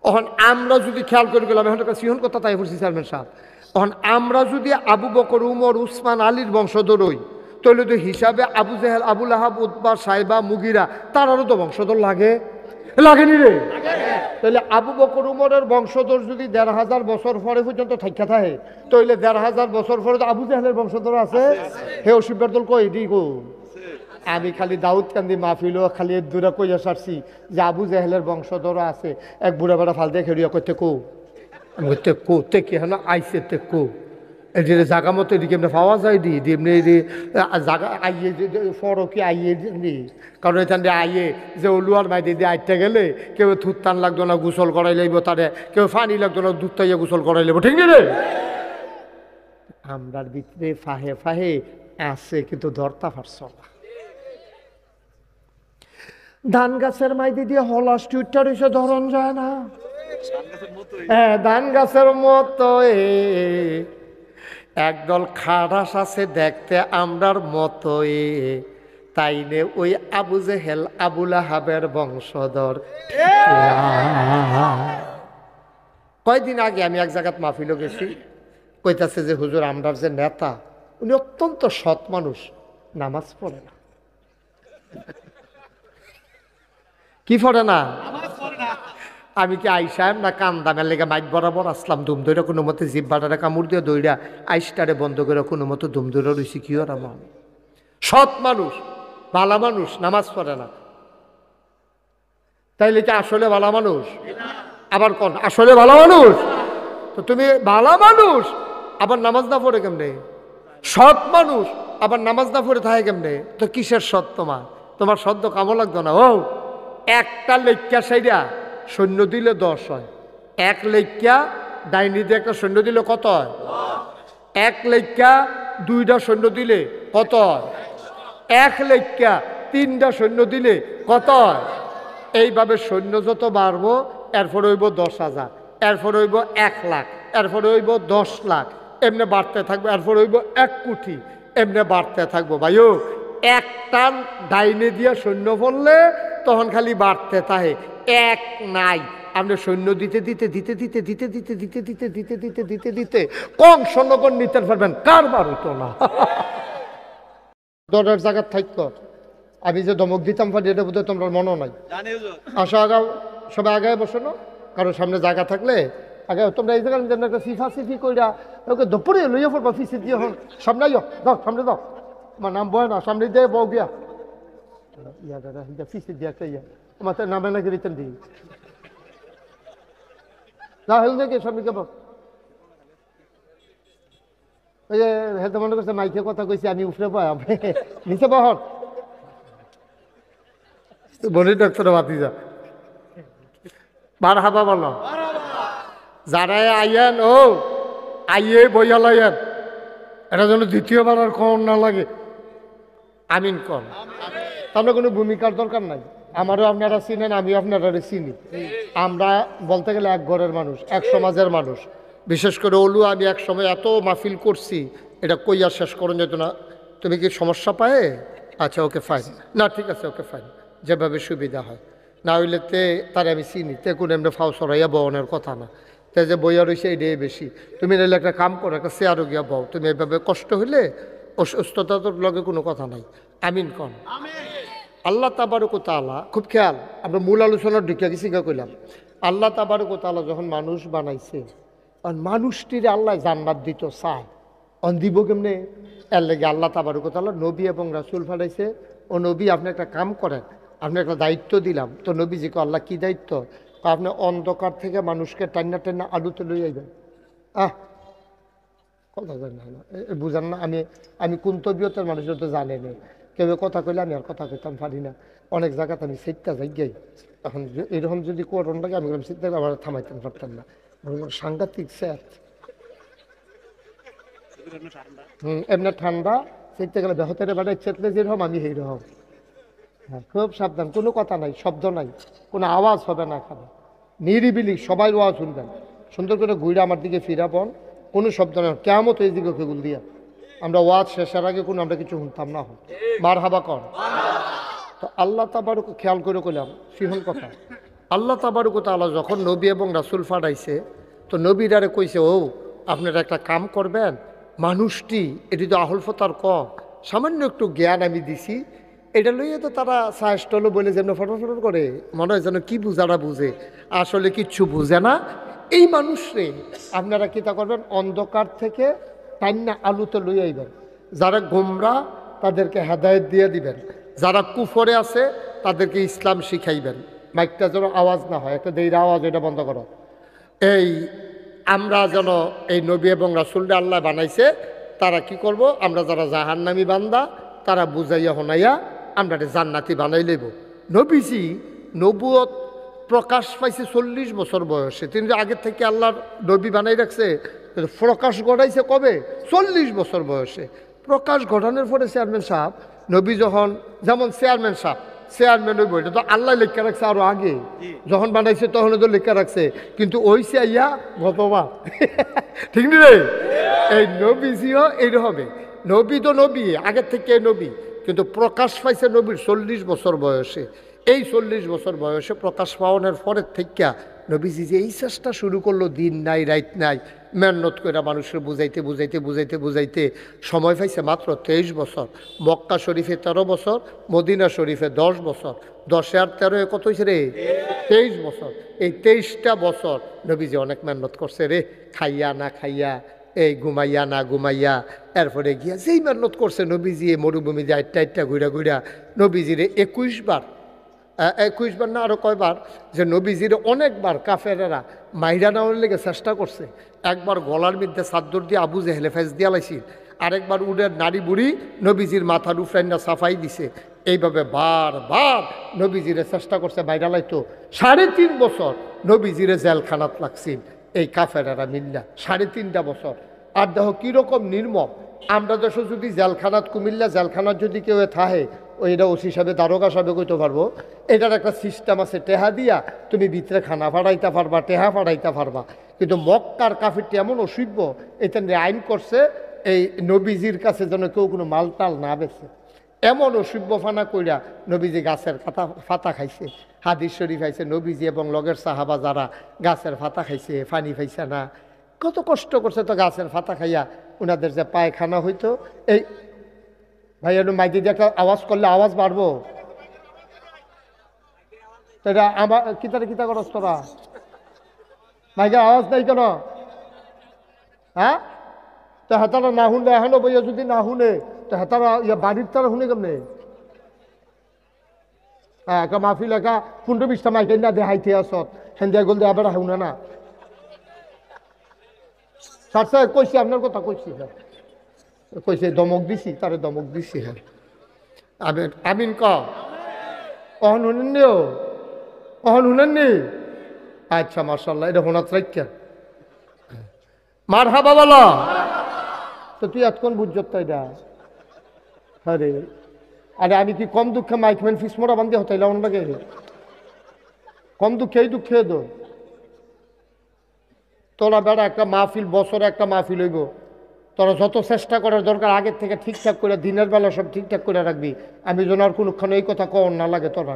এখন আমরা যদি খেয়াল করে গেলাম, এখন একটা সিহন কথা তাই বলছি চেয়ারম্যান সাহেব, এখন আমরা যদি আবু বকর, উমর, উসমান, আলীর বংশধর হই, তাহলে তো হিসাবে আবু জেহেল, আবুল আহাব, উতবা, সাইবা, মুগিরা তারারও তো বংশধর লাগেনি রে? তাহলে আবু বকর উমরের বংশধর যদি ১৫০০ বছর পরে পর্যন্ত থাইকা থাকে, তাহলে ১৫০০ বছর পরে তো আবু জেহেলের বংশধর আছে। হে অসিফের দল কই এটি গো, আমি খালি দাউদ কান্দি মাহফিলও খালি দূরে কইয়া সারছি যে আবু জেহেলের বংশধর আছে। এক বুড়া বেড়া ফাল দিয়ে খেড়িয়া করতে কো, আমি করতে কো তে কি হেন আইসে তে কো, এই যে জাগা মতো এদিকে এমনি পাওয়া যায় দি এমনি জাগা আইয়ে ফরো কি আইয়ে দি, কারণ এখান দিয়ে আইয়ে যে ওলুয়ার মাইতে দিয়ে আইতে গেলে কেউ থুত টান লাগতো না, গোসল করাই লাগবো, তারে কেউ পানি লাগতো না, দুধ তাইয়া গোসল করাই লাগবো, ঠিক রে? আমরার ভিতরে ফাহে ফাহে আছে কিন্তু ধরতা পারছ না। ধান গাছের মাইদি দিয়ে হলাস টুইটার এসে ধরন যায় না। হ্যাঁ, ধান গাছের মতো একদল খারাস আছে দেখতে আমরার মতোই, তাই নে ওই আবু জেহেল, আবুল আহাবের বংশধর। কয়দিন আগে আমি এক জায়গাত মাহফিলও গেছি, কইতাছে যে হুজুর আমরার যে নেতা উনি অত্যন্ত সৎ মানুষ, নামাজ পড়ে না। কি পড়ে না? আমি কি আইসাম না কান্দামের লেগে মাইক বরাবর আসলাম, দুম ধরে কোনো মতে জিব্বাটারে কামড় দিয়ে দইরা আইসটারে বন্ধ করে কোনো মতো দুম ধরে রয়েছি। কি ওর আমার সৎ মানুষ, ভালো মানুষ, নামাজ পড়ে না, তাইলে কি আসলে ভালো মানুষ? আবার কোন আসলে ভালো মানুষ? তো তুমি ভালো মানুষ আবার নামাজ না পড়ে কেমনে? সৎ মানুষ আবার নামাজ না পড়ে থাকে কেমনে? তো কিসের সৎ তোমার? তোমার সদ্য কামও লাগতো না। ও একটা লেখ্যা সাইডা সৈন্য দিলে 10 হয়, এক লেখ্যা ডাইনি দিয়ে একটা সৈন্য দিলে কত হয়? এক লেখ্যা 2টা সৈন্য দিলে কত হয়? এক লেখ্যা 3টা সৈন্য দিলে কত হয়? এইভাবে সৈন্য যত বাড়বো এরপর হইব 10,000, এরপর হইব 1 লাখ, এরপর হইব 10 লাখ, এমনি বাড়তে থাকবো, এরপর হইব 1 কোটি, এমনি বাড়তে থাকবো। ভাইও একটা ডাইনে দিয়ে সৈন্য বললে তখন খালি বাড়তে থাকে, এক নাই আপনি সৈন্য দিতে দিতে দিতে দিতে দিতে দিতে দিতে দিতে দিতে দিতে দিতে দিতে কম সৈন্যগণ নিতে পারবেন, কারবার হইতো না। দরের জায়গার থাকত আমি যে ধমক দিতাম পারি এটা বোধহয় তোমরা মনে নাই। আসো আগাও, সবাই আগায় বসো না, কারোর সামনে জায়গা থাকলে আগে তোমরা এই জায়গায় একটা সিফা সিফি কইরা ওকে দুপুরে লইয়া পড়বা, ফিসে দিয়ে হন সামনে আইও, দাও সামনে দাও, আমার নাম বয় না, সামনে দিয়ে বউ গিয়া ইয়া দাদা ফিসে দিয়ে একটা ইয়া আমার নামে নাকি রিটার্ন দিই না হেল নাকি সামনে কে ওই যে হেলতে মনে করছে মাইকে কথা কইছি আমি উফরে পাই নিচে বহর বলি ডাক্তার বাতি যা বার হাবা বলো যারা আইয়েন ও আইয়ে বইয়া লাইয়েন, এটা যেন দ্বিতীয়বার আর কম না লাগে। আমিন কর। আমরা কোনো ভূমিকার দরকার নাই, আমারও আপনারা চিনেন, আমিও আপনারা চিনি। আমরা বলতে গেলে এক ঘরের মানুষ, এক সমাজের মানুষ। বিশেষ করে ওলু আমি এক সময় এত মাহফিল করছি এটা কইয়া শেষ করুন যেত না। তুমি কি সমস্যা পায়? আচ্ছা ওকে ফাইন, না ঠিক আছে ওকে ফাইন, যেভাবে সুবিধা হয়। না হইলে তে তারে আমি চিনি, তে কোনো এমনি ফাও সরাইয়া বওনের কথা না, তে যে বইয়া রয়েছে এটাই বেশি। তুমি নাহলে একটা কাম করো, একটা চেয়ারও গিয়া বও, তুমি এভাবে কষ্ট হইলে অসুস্থতার লগে কোনো কথা নাই। আমিন কন। আল্লাহ তাবারক ওয়া তাআলা, খুব খেয়াল, আমরা মূল আলোচনার ঢুকে গেছি কইলাম। আল্লাহ তাবারক ওয়া তাআলা যখন মানুষ বানাইছে, মানুষটির আল্লাহ জান্নাত দিত চায়, দিব কেমনে? এর লেগে আল্লাহ তাবারক ওয়া তাআলা নবী এবং রাসূল পাঠাইছে। ও নবী আপনি একটা কাম করেন, আপনি একটা দায়িত্ব দিলাম। তো নবীজিকে আল্লাহ কি দায়িত্ব? আপনি অন্ধকার থেকে মানুষকে টান্না টান্না আলুতে লই আইবেন। কথা জানি না, বুঝান না, আমি কোন তবিয়তের মানুষের তো জানেনি। কেউ কথা কইলে আমি আর কথা কইতাম পারি না, অনেক জায়গাতে আমি সিটটা যাই গাই। এখন এরকম যদি করোন লাগে আমি সিটটা আমার থামাইতে পারতাম না, সাংঘাতিক স্যার। এমনি ঠান্ডা সিটতে গেলে বেহতের বাড়ি চেতলে যেরকম আমি সেইরকম। হ্যাঁ, খুব সাবধান, কোনো কথা নাই, শব্দ নাই, কোনো আওয়াজ হবে না, এখানে নিরিবিলি সবাই আওয়াজ শুনবেন। সুন্দর করে ঘুরে আমার দিকে ফিরাবন, কোনো শব্দ নাই, কেমন এই দিকে কেগুল দিয়া আমরা ওয়াজ শেষের আগে কোনো আমরা কিছু শুনতাম না। মার হাবা কর। তো আল্লাহ তাবারক খেয়াল করে কইলাম সিহল কথা, আল্লাহ তাবারক ওয়া তাআলা যখন নবী এবং রাসূল পাঠাইছে তো নবীরারে কইছে, ও আপনারা একটা কাম করবেন, মানুষটি এটি তো আহল ফতার কম, সামান্য একটু জ্ঞান আমি দিছি, এটা লইয়ে তো তারা সাহসটল বলে যেন ফটফট করে, মনে হয় যেন কি বুঝারা বুঝে, আসলে কিচ্ছু বুঝে না। এই মানুষরে আপনারা কীটা করবেন, অন্ধকার থেকে টান্না আলুতে লইয়ে আইবেন, যারা গোমরা তাদেরকে হেদায়েত দিয়ে দিবেন, যারা কুফরে আছে তাদেরকে ইসলাম শিখাইবেন। মাইকটা যেন আওয়াজ না হয়, একটা দেরির আওয়াজ, এটা বন্ধ করো। এই আমরা যেন এই নবী এবং রাসূলরা আল্লাহ বানাইছে, তারা কি করব, আমরা যারা জাহান্নামী বান্দা তারা বুঝাইয়া হনাইয়া আমরা জান্নাতি বানাই লইব। নবীজি নবুয়ত প্রকাশ পাইছে 40 বছর বয়সে, তিনি আগের থেকে আল্লাহর নবী বানাই রাখছে, প্রকাশ ঘটাইছে কবে, 40 বছর বয়সে। প্রকাশ ঘটানোর পরে চেয়ারম্যান সাহেব নবী যখন, যেমন চেয়ারম্যান সাহেব চেয়ারম্যান ওই বইটা তো আল্লাহ লেখা রাখছে, আরো আগে যখন বানাইছে তখন তো লেখা রাখছে, কিন্তু ওই ইয়া গতবার ঠিক নি রে, এই নবীজিও এই হবে, নবী তো নবী আগের থেকে নবী, কিন্তু প্রকাশ পাইছে নবীর 40 বছর বয়সে। এই 40 বছর বয়সে প্রকাশ পাওয়ানোর পরের থেকে নবীজি যে এই চেষ্টা শুরু করলো, দিন নাই রাত নাই মেহনত করে মানুষের বুঝাইতে বুঝাইতে বুঝাইতে বুঝাইতে সময় পাইছে মাত্র 23 বছর। মক্কা শরীফে 13 বছর, মদিনা শরীফে 10 বছর, 10 আর 13 কত হয়েছে রে, 23 বছর। এই 23টা বছর নবীজি অনেক মেহনত করছে রে, খাইয়া না খাইয়া, এই ঘুমাইয়া না ঘুমাইয়া, এরপরে গিয়া যেই মেহনত করছে নবীজি এই মরুভূমি যে আটটা ঘুরা ঘুরা নবীজিরে 21 বার না আরো কয়বার, যে নবীজির অনেকবার কাফেরেরা মাইরা নেওয়ার লেগে চেষ্টা করছে। একবার গলার মধ্যে চাদর দিয়ে আবু জেহেলে ফেস দিয়া লাইছিল, আরেকবার উডের নারী বুড়ি নবীজির মাথার উফরাইনা সাফাই দিছে। এইভাবে বারবার নবীজিরে চেষ্টা করছে মাইরা লাইতো। 3.5 বছর নবীজিরে জেলখানাত লাগছিল এই কাফেরেরা মিল্লা, 3.5 বছর। আর দেখো কীরকম নির্মম, আমরা দেশ যদি জেলখানাত কুমিল্লা জেলখানাত যদি কেউ থাহে, ওই এটা ওসি সাহেবে দারোগা সাহেবে কইতে পারবো, এটার একটা সিস্টেম আছে, টেহা দিয়া তুমি ভিতরে খানা ফাড়াইতে পারবা, টেহা ফাড়াইতে পারবা। কিন্তু মক্কার কাফিরটি এমন অসভ্য, এটা আইন করছে এই নবীজির কাছে যেন কেউ কোনো মালটাল না বেছে, এমন অসভ্য ফানা কইরা নবীজি গাছের ফাতা খাইছে। হাদিস শরীফ খাইছে নবীজি এবং লগের সাহাবা যারা গাছের ফাতা খাইছে, ফানি খাইছে না, কত কষ্ট করছে তো গাছের ফাতা খাইয়া ওনাদের যে পায়খানা হইতো। এই ভাই একটু মাইকে দিয়ে একটা আওয়াজ করলে আওয়াজ বাড়বো, এটা আমার কিতা করস তোরা, মাইকে আওয়াজ নাই কেন, হ্যাঁ? তো হেতারা না শুনলে, এখনো বইয়া যদি না শুনে তো হেতারা বাড়ির তারা শুনে কেমনে? হ্যাঁ, একটা মাহফিল একা 15-20টা মাইকে না দেখাইতে আসত, হেন্দিয়া গল দিয়ে আবার শুনে না। স্যার স্যার কইছি, আপনার কথা কইছি, হ্যাঁ কইছে, দমক দিছি, তারে দমক দিছি। হ্যাঁ আমিন আমিন ক, অহন শুনেননি, অহন শুনেননি? আচ্ছা মাশাআল্লাহ, এটা হোনাত রাখা মারহাবা বলো তো, তুই এতক্ষণ বুঝছত তো এটা? আরে আরে আমি কি কম দুঃখে মাইকম্যান ফিসমোরা বান্ধি হতাইলাম লাগে, কম দুঃখে এই দুঃখে তো তোরা বেড়া একটা মাহফিল, বছরে একটা মাহফিল হইব, তোরা যত চেষ্টা করার দরকার আগের থেকে ঠিকঠাক করে দিনের বেলা সব ঠিকঠাক করে রাখবি। আমি যেন আর কোনোক্ষণ এই কথা কর না লাগে তোর।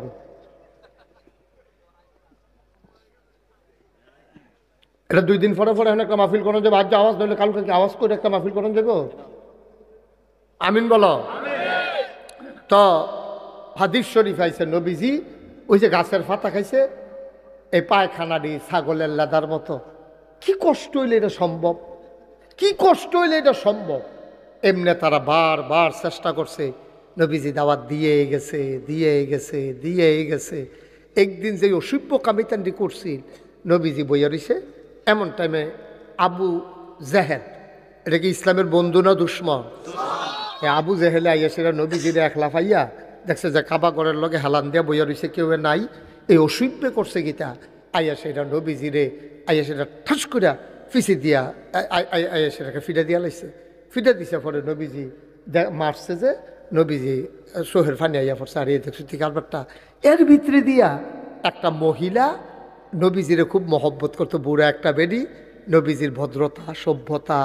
এটা 2 দিন পরে পরে একটা মাহফিল করানো যাবে, আজ আওয়াজ ধরলে কালকে কি আওয়াজ করে একটা মাহফিল করানো যাবো? আমিন বলো। তো হাদিস শরীফ আইছে নবীজি ওই যে গাছের পাতা খাইছে, এই পায়খানাটি ছাগলের লেদার মতো। কি কষ্ট হইলে এটা সম্ভব, কি কষ্ট হইলে এটা সম্ভব? এমনি তারা বারবার চেষ্টা করছে, নবীজি দাওয়াত দিয়ে গেছে দিয়ে গেছে দিয়ে গেছে। একদিন যে অসভ্য কামিতান্ডি করছিল, নবীজি বইয়া রইছে, এমন টাইমে আবু জেহেল, এটা কি ইসলামের বন্ধু না দুশ্মন? আবু জেহেলে আইয়া সেটা নবীজিরে একলা পাইয়া দেখছে যে কাবা ঘরের লগে হেলান দিয়া বইয়া রইছে, কেউ নাই, এই অসভ্য করছে গীতা। আইয়া সেটা নবীজিরে আইয়া সেটা ঠাস করিয়া ফিসি দিয়া আইয়া সেটাকে ফিডা দিয়া লাইছে। ফিডা দিছে পরে নবীজি মারছে যে, নবীজি সোহের ফানি আইয়া পড়ছে, আর এই দেখছো ঠিক আলবারটা। এর ভিতরে দিয়া একটা মহিলা নবীজিরে খুব মহব্বত করতো, বুড়া একটা বেডি, নবীজির ভদ্রতা, সভ্যতা,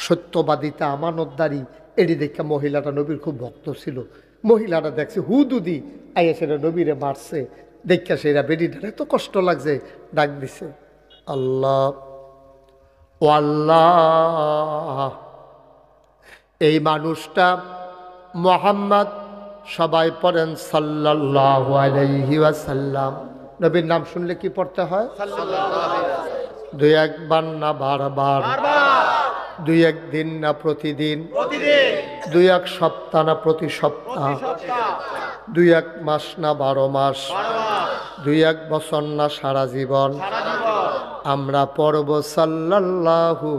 সত্যবাদিতা, আমানতদারি, এটি দেখে মহিলাটা নবীর খুব ভক্ত ছিল। মহিলাটা দেখছে হুদুদি আইয়া সেটা নবীরে মারছে, দেখা সেরা বেডিটার এত কষ্ট লাগছে, ডাক দিছে, আল্লাহ ও আল্লাহ, এই মানুষটা মুহাম্মদ, সবাই পড়েন সাল্লাল্লাহু আলাইহি ওয়াসাল্লাম। নবীর নাম শুনলে কি পড়তে হয়? দুই একবার না বারবার, দুই এক দিন না প্রতিদিন, দুই এক সপ্তাহ না প্রতি সপ্তাহ, দুই এক মাস না 12 মাস, দুই এক বছর না সারা জীবন আমরা পড়ব সাল্লাল্লাহু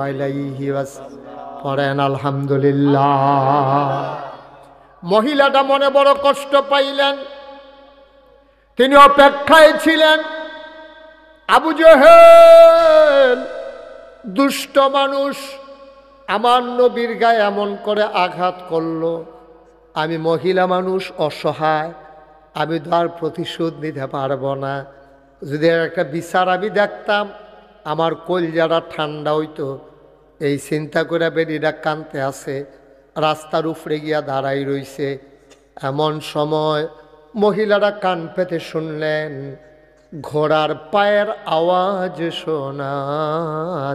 আলাইহি ওয়াসাল্লাম। পড়েন আলহামদুলিল্লাহ। মহিলাটা মনে বড় কষ্ট পাইলেন, তিনি অপেক্ষায় ছিলেন। আবু জেহেল দুষ্ট মানুষ আমার নবীর গায়ে এমন করে আঘাত করলো, আমি মহিলা মানুষ, অসহায়, আমি তো আর প্রতিশোধ নিতে পারবো না। যদি একটা বিচার আমি দেখতাম আমার কলজাটা ঠান্ডা হইতো। এই চিন্তা করে বেডিটা কানতে আছে, রাস্তার উপরে গিয়া দাঁড়াই রইছে। এমন সময় মহিলারা কান পেতে শুনলেন ঘোড়ার পায়ের আওয়াজ শোনা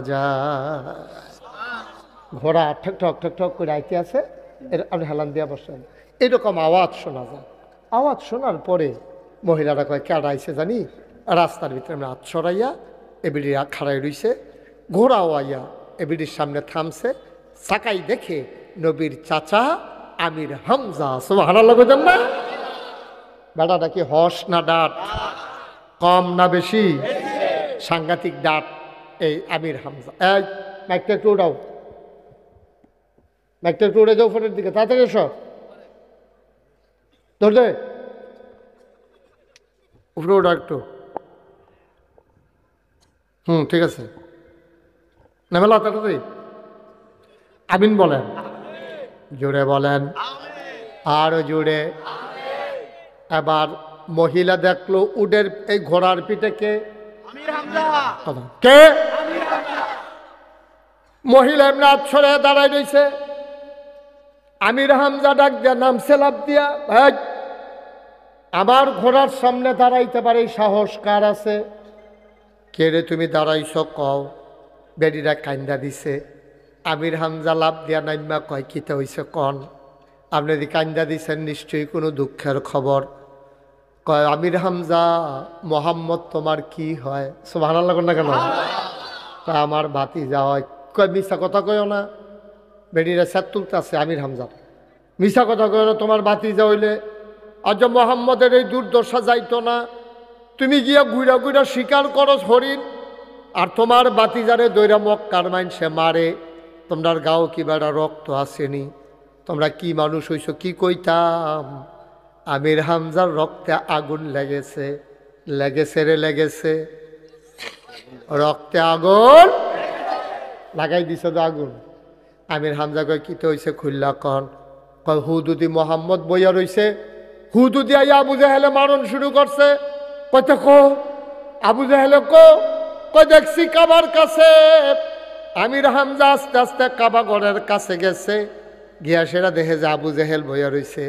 যায়। ঘোড়া ঠক ঠক ঠক ঠক করে আইতে আছে, আপনি হেলান দিয়া বসেন, এরকম আওয়াজ শোনা যায়। আওয়াজ শোনার পরে মহিলারা কয় কেডা আইছে জানি, রাস্তার ভিতরে আমরা হাত সরাইয়া এবিডি খাড়াই রইছে। ঘোড়াও আইয়া এবিডির সামনে থামছে। সাকাই দেখে নবীর চাচা আমির হামজা। সুবহানাল্লাহ কইতেন না? বেটাটা কি হস না ডাট, কম না বেশি? সাংঘাতিক ডাট এই আমির হামজা। এই মাইকটা একটু উড়াও, মাইকটা একটু উড়ে যাও ফোনের দিকে, তাড়াতাড়ি এসো, ধরলে উপরে ওটা একটু। ঠিক আছে, নামেলা তাড়াতাড়ি আমিন বলেন, জোরে বলেন, আরো জোরে। এবার মহিলা দেখলো উডের এই ঘোড়ার পিঠে কে? কে? মহিলা এমনি হাত ছড়ে দাঁড়ায় রয়েছে। আমির হামজা ডাক দিয়া নামছে লাফ দিয়া, ভাই আমার ঘোড়ার সামনে দাঁড়াইতে পারে এই সাহস কার আছে? কে রে তুমি দাঁড়াইছ কও। বেডিরা কান্দা দিছে। আমির হামজা লাভ দিয়া নাইমা কয় কিতে হইছে কন। আপনি যদি কান্দা দিছেন নিশ্চয়ই কোনো দুঃখের খবর। কয় আমির হামজা, মোহাম্মদ তোমার কি হয়? সুবহানাল্লাহ না কেন? আমার ভাতিজা হয়। কয় মিশা কথা কয়ও না। বেডিরা স্যার তুলতে আছে আমির হামজা, মিশা কথা কয়ও না, তোমার ভাতিজা হইলে আজ মোহাম্মদের এই দুর্দশা যাইতো না। তুমি গিয়া ঘুরা ঘুরা শিকার করো হরিণ, আর তোমার বাতিজারে দৈরা মক্কার মাইনসে মারে। তোমরার গাও কি বেড়া রক্ত আসেনি? তোমরা কি মানুষ হইছো? কি কইতাম? আমির হামজার রক্তে আগুন লেগেছে, লেগেছে রে লেগেছে, রক্তে আগুন লাগাই দিছে তো আগুন। আমির হামজা কয় কিতে হইছে খুল্লা কন। কয় হুদুদি মোহাম্মদ বইয়া রইছে, হুদুদি আইয়া আবু জাহেলে মারণ শুরু করছে। কইতে কো আবু জাহেলে কো। কই দেখছি কাবার কাছে। আমির হামজা আস্তে আস্তে কাবা ঘরের কাছে গেছে, গিয়া সেরা দেখে যে আবু জাহেল বইয়া রইছে।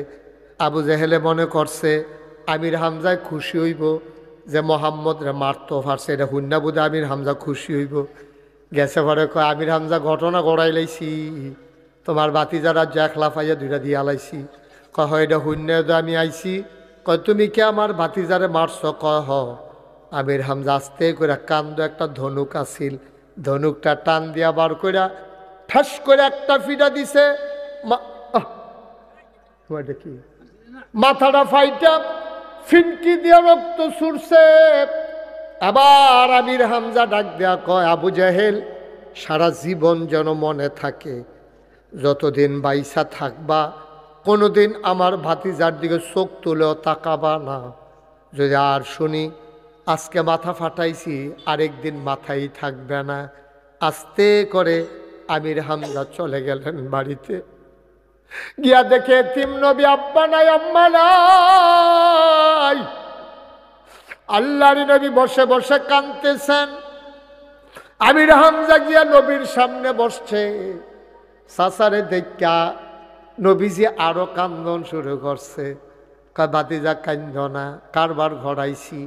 আবু জাহেলে মনে করছে আমির হামজায় খুশি হইব যে মোহাম্মদ রে মারতো পারছে, এটা হুন্না বুধে আমির হামজা খুশি হইব। গেছে পরে কয় আমির হামজা ঘটনা গড়াই লাইছি, তোমার বাতি যারা জ্যাখলা পাইয়া দুইটা দিয়া লাইছি। কয় হয় এটা হুন্না আমি আইছি। কয় তুমি কে আমার ভাতিজারে মারছ? কয় হ। আমির হামজা আস্তে করে কান্দ একটা ধনুক আসিল, ধনুকটা টান দিয়া বার কইরা ঠাস করে একটা ফিটা দিছে। কি মাথাটা ফাইটা ফিনকি দিয়া রক্ত ছুটছে। আবার আমির হামজা ডাক দেয়া কয় আবু জাহেল, সারা জীবন যেন মনে থাকে, যতদিন বাইসা থাকবা কোনোদিন আমার ভাতিজার দিকে চোখ তুলেও তাকাবা না। যদি আর শুনি আজকে মাথা ফাটাইছি আরেকদিন মাথাই থাকবে না। আস্তে করে আমির হামজা চলে গেলেন বাড়িতে। গিয়া দেখে তিম নবী আব্বা নাই আম্মা নাই। আল্লাহর নবী বসে বসে কাঁদতেছেন। আমির হামজা গিয়া নবীর সামনে বসছে। সাসারে দেখা নবীজি আরো কান্দন শুরু করছে। কয় ভাতিজা কান্দ না, কারবার ঘড়াইছি,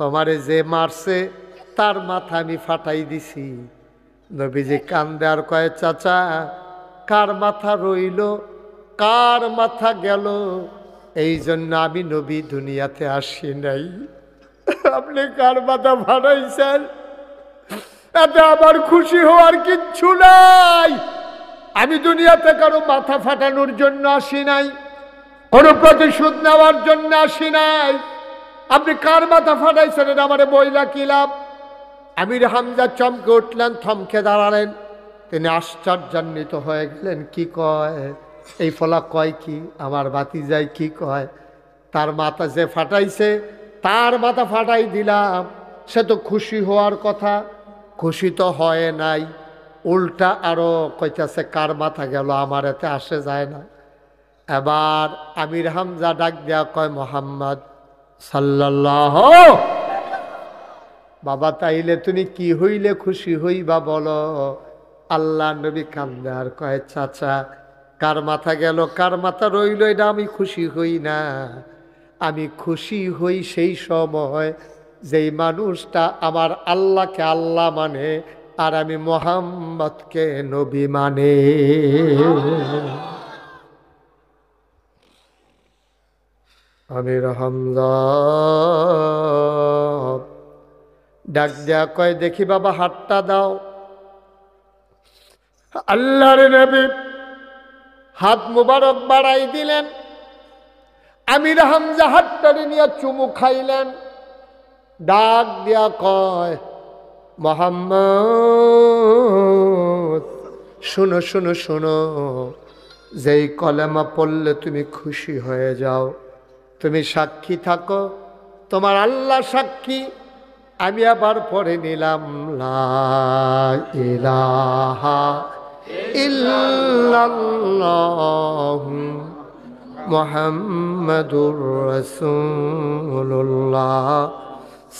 তোমারে যে মারছে তার মাথা আমি ফাটাই দিছি। নবীজি কান্দে আর কয় চাচা কার মাথা রইল, কার মাথা গেল, এই জন্য আমি নবী দুনিয়াতে আসি নাই। আপনি কার মাথা ফাটাইছেন, এতে আমার খুশি হওয়ার কিচ্ছু নাই। আমি দুনিয়াতে কারো মাথা ফাটানোর জন্য আসি নাই, কোনো প্রতিশোধ নেওয়ার জন্য আসি নাই। আপনি কার মাথা ফাটাইছেন এটা আমারে বইলা কি লাভ? আমির হামজা চমকে উঠলেন, থমকে দাঁড়ালেন। তিনি আশ্চর্যান্বিত হয়ে গেলেন, কি কয় এই ফলা, কয় কি আমার ভাতিজাই কি কয়? তার মাথা যে ফাটাইছে তার মাথা ফাটাই দিলাম, সে তো খুশি হওয়ার কথা, খুশি তো হয় নাই, উল্টা আরো কইতাছে কার মাথা গেল, আমার এতে আসে যায় না। এবার আমির হামজা ডাক দেয়া কয় মোহাম্মদ সাল্লাল্লাহু। বাবা তাইলে তুমি কি হইলে খুশি হইবা বলো? আল্লাহ নবী কান্দে আর কয় চাচা কার মাথা গেল কার মাথা রইল এটা আমি খুশি হই না, আমি খুশি হই সেই সময় যেই মানুষটা আমার আল্লাহকে আল্লাহ মানে আর আমি মোহাম্মদকে নবী মানে। আমির হামজা ডাক দেয়া কয় দেখি বাবা হাতটা দাও। আল্লাহর নবী হাত মুবারক বাড়াই দিলেন। আমির হামজা হাতটারে নিয়ে চুমু খাইলেন। ডাক দিয়া কয় মোহাম্মদ শোনো শোনো শোনো, যেই কলেমা পড়লে তুমি খুশি হয়ে যাও, তুমি সাক্ষী থাকো, তোমার আল্লাহ সাক্ষী। আমি আবার পড়ে নিলাম লা ইলাহা ইল্লাল্লাহু মুহাম্মাদুর রাসূলুল্লাহ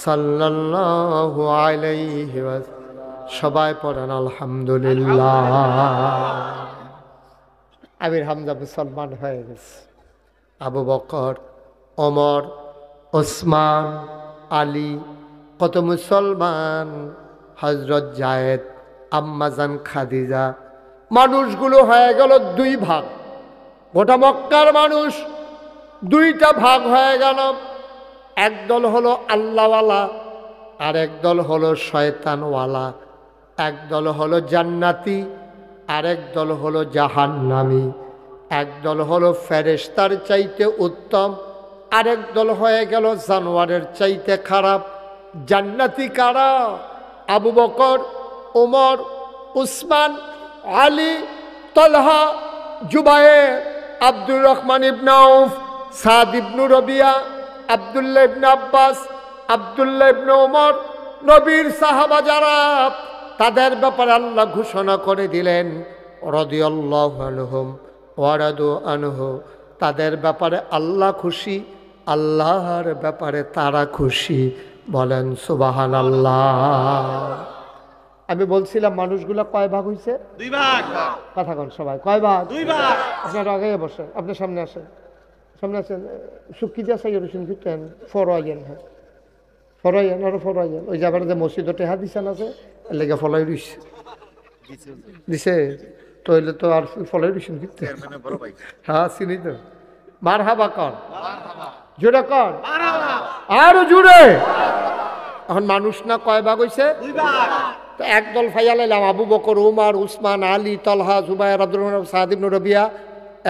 সাল্লাল্লাহু আলাইহি ওয়াসাল্লাম। সবাই পড়েন আলহামদুলিল্লাহ। আমির হামজা মুসলমান হয়ে গেছে। আবু বকর, ওমর, ওসমান, আলী কত মুসলমান, হযরত জায়েদ, আম্মাজান খাদিজা, মানুষগুলো হয়ে গেল দুই ভাগ। গোটা মক্কার মানুষ দুইটা ভাগ হয়ে গেল। একদল হলো আল্লাহওয়ালা আর একদল হলো শয়তানওয়ালা। একদল হলো জান্নাতি আর একদল হলো জাহান্নামী। একদল হলো ফেরেশতার চাইতে উত্তম, আরেক দল হয়ে গেল জানোয়ারের চাইতে খারাপ। জান্নাতি কারা? আবু বকর, ওমর, উসমান, আলী, তলহা, জুবায়ের, আব্দুর রহমান ইবনে আউফ, সাদ ইবনে রবিয়া, আব্দুল্লাহ ইবনে আব্বাস, আব্দুল্লাহ ইবনে ওমর। নবীর সাহাবা যারা, তাদের ব্যাপারে আল্লাহ ঘোষণা করে দিলেন রাদিয়াল্লাহু আনহুম ওয়া রাদু আনহু। তাদের ব্যাপারে আল্লাহ খুশি, আল্লাহর ব্যাপারে তারা খুশি। বলেন সুবহানাল্লাহ। আমি বলছিলাম মানুষগুলো কয় ভাগ হইছে? দুই ভাগ। কথা কোন সবাই, কয় ভাগ? দুই ভাগ। আপনারা আগে বসেন, আপনি সামনে আসেন, সামনে আসেন। সুকিজা সাইয়ের রসুন ফিরতেন ফরাইয়েন, হ্যাঁ ফরাইয়েন, আরো ফরাইয়েন। ওই যাবার যে মসজিদে হাদিসান আছে এর লেগে ফলাই রইছে দিছে, তো হইলে তো আর ফলাই রসুন ফিরতে। হ্যাঁ চিনি তো। মারহাবা কর, জোরে কর, আরো জোরে। এখন মানুষ না কয় ভাগ হইছে? দুই ভাগ। তো একদল ফাইয়া লাইলাম আবু বকর, উমর, উসমান, আলী, তলহা, জুবায়ের, আব্দুর রহমান, সাদ ইবনে রবিয়া।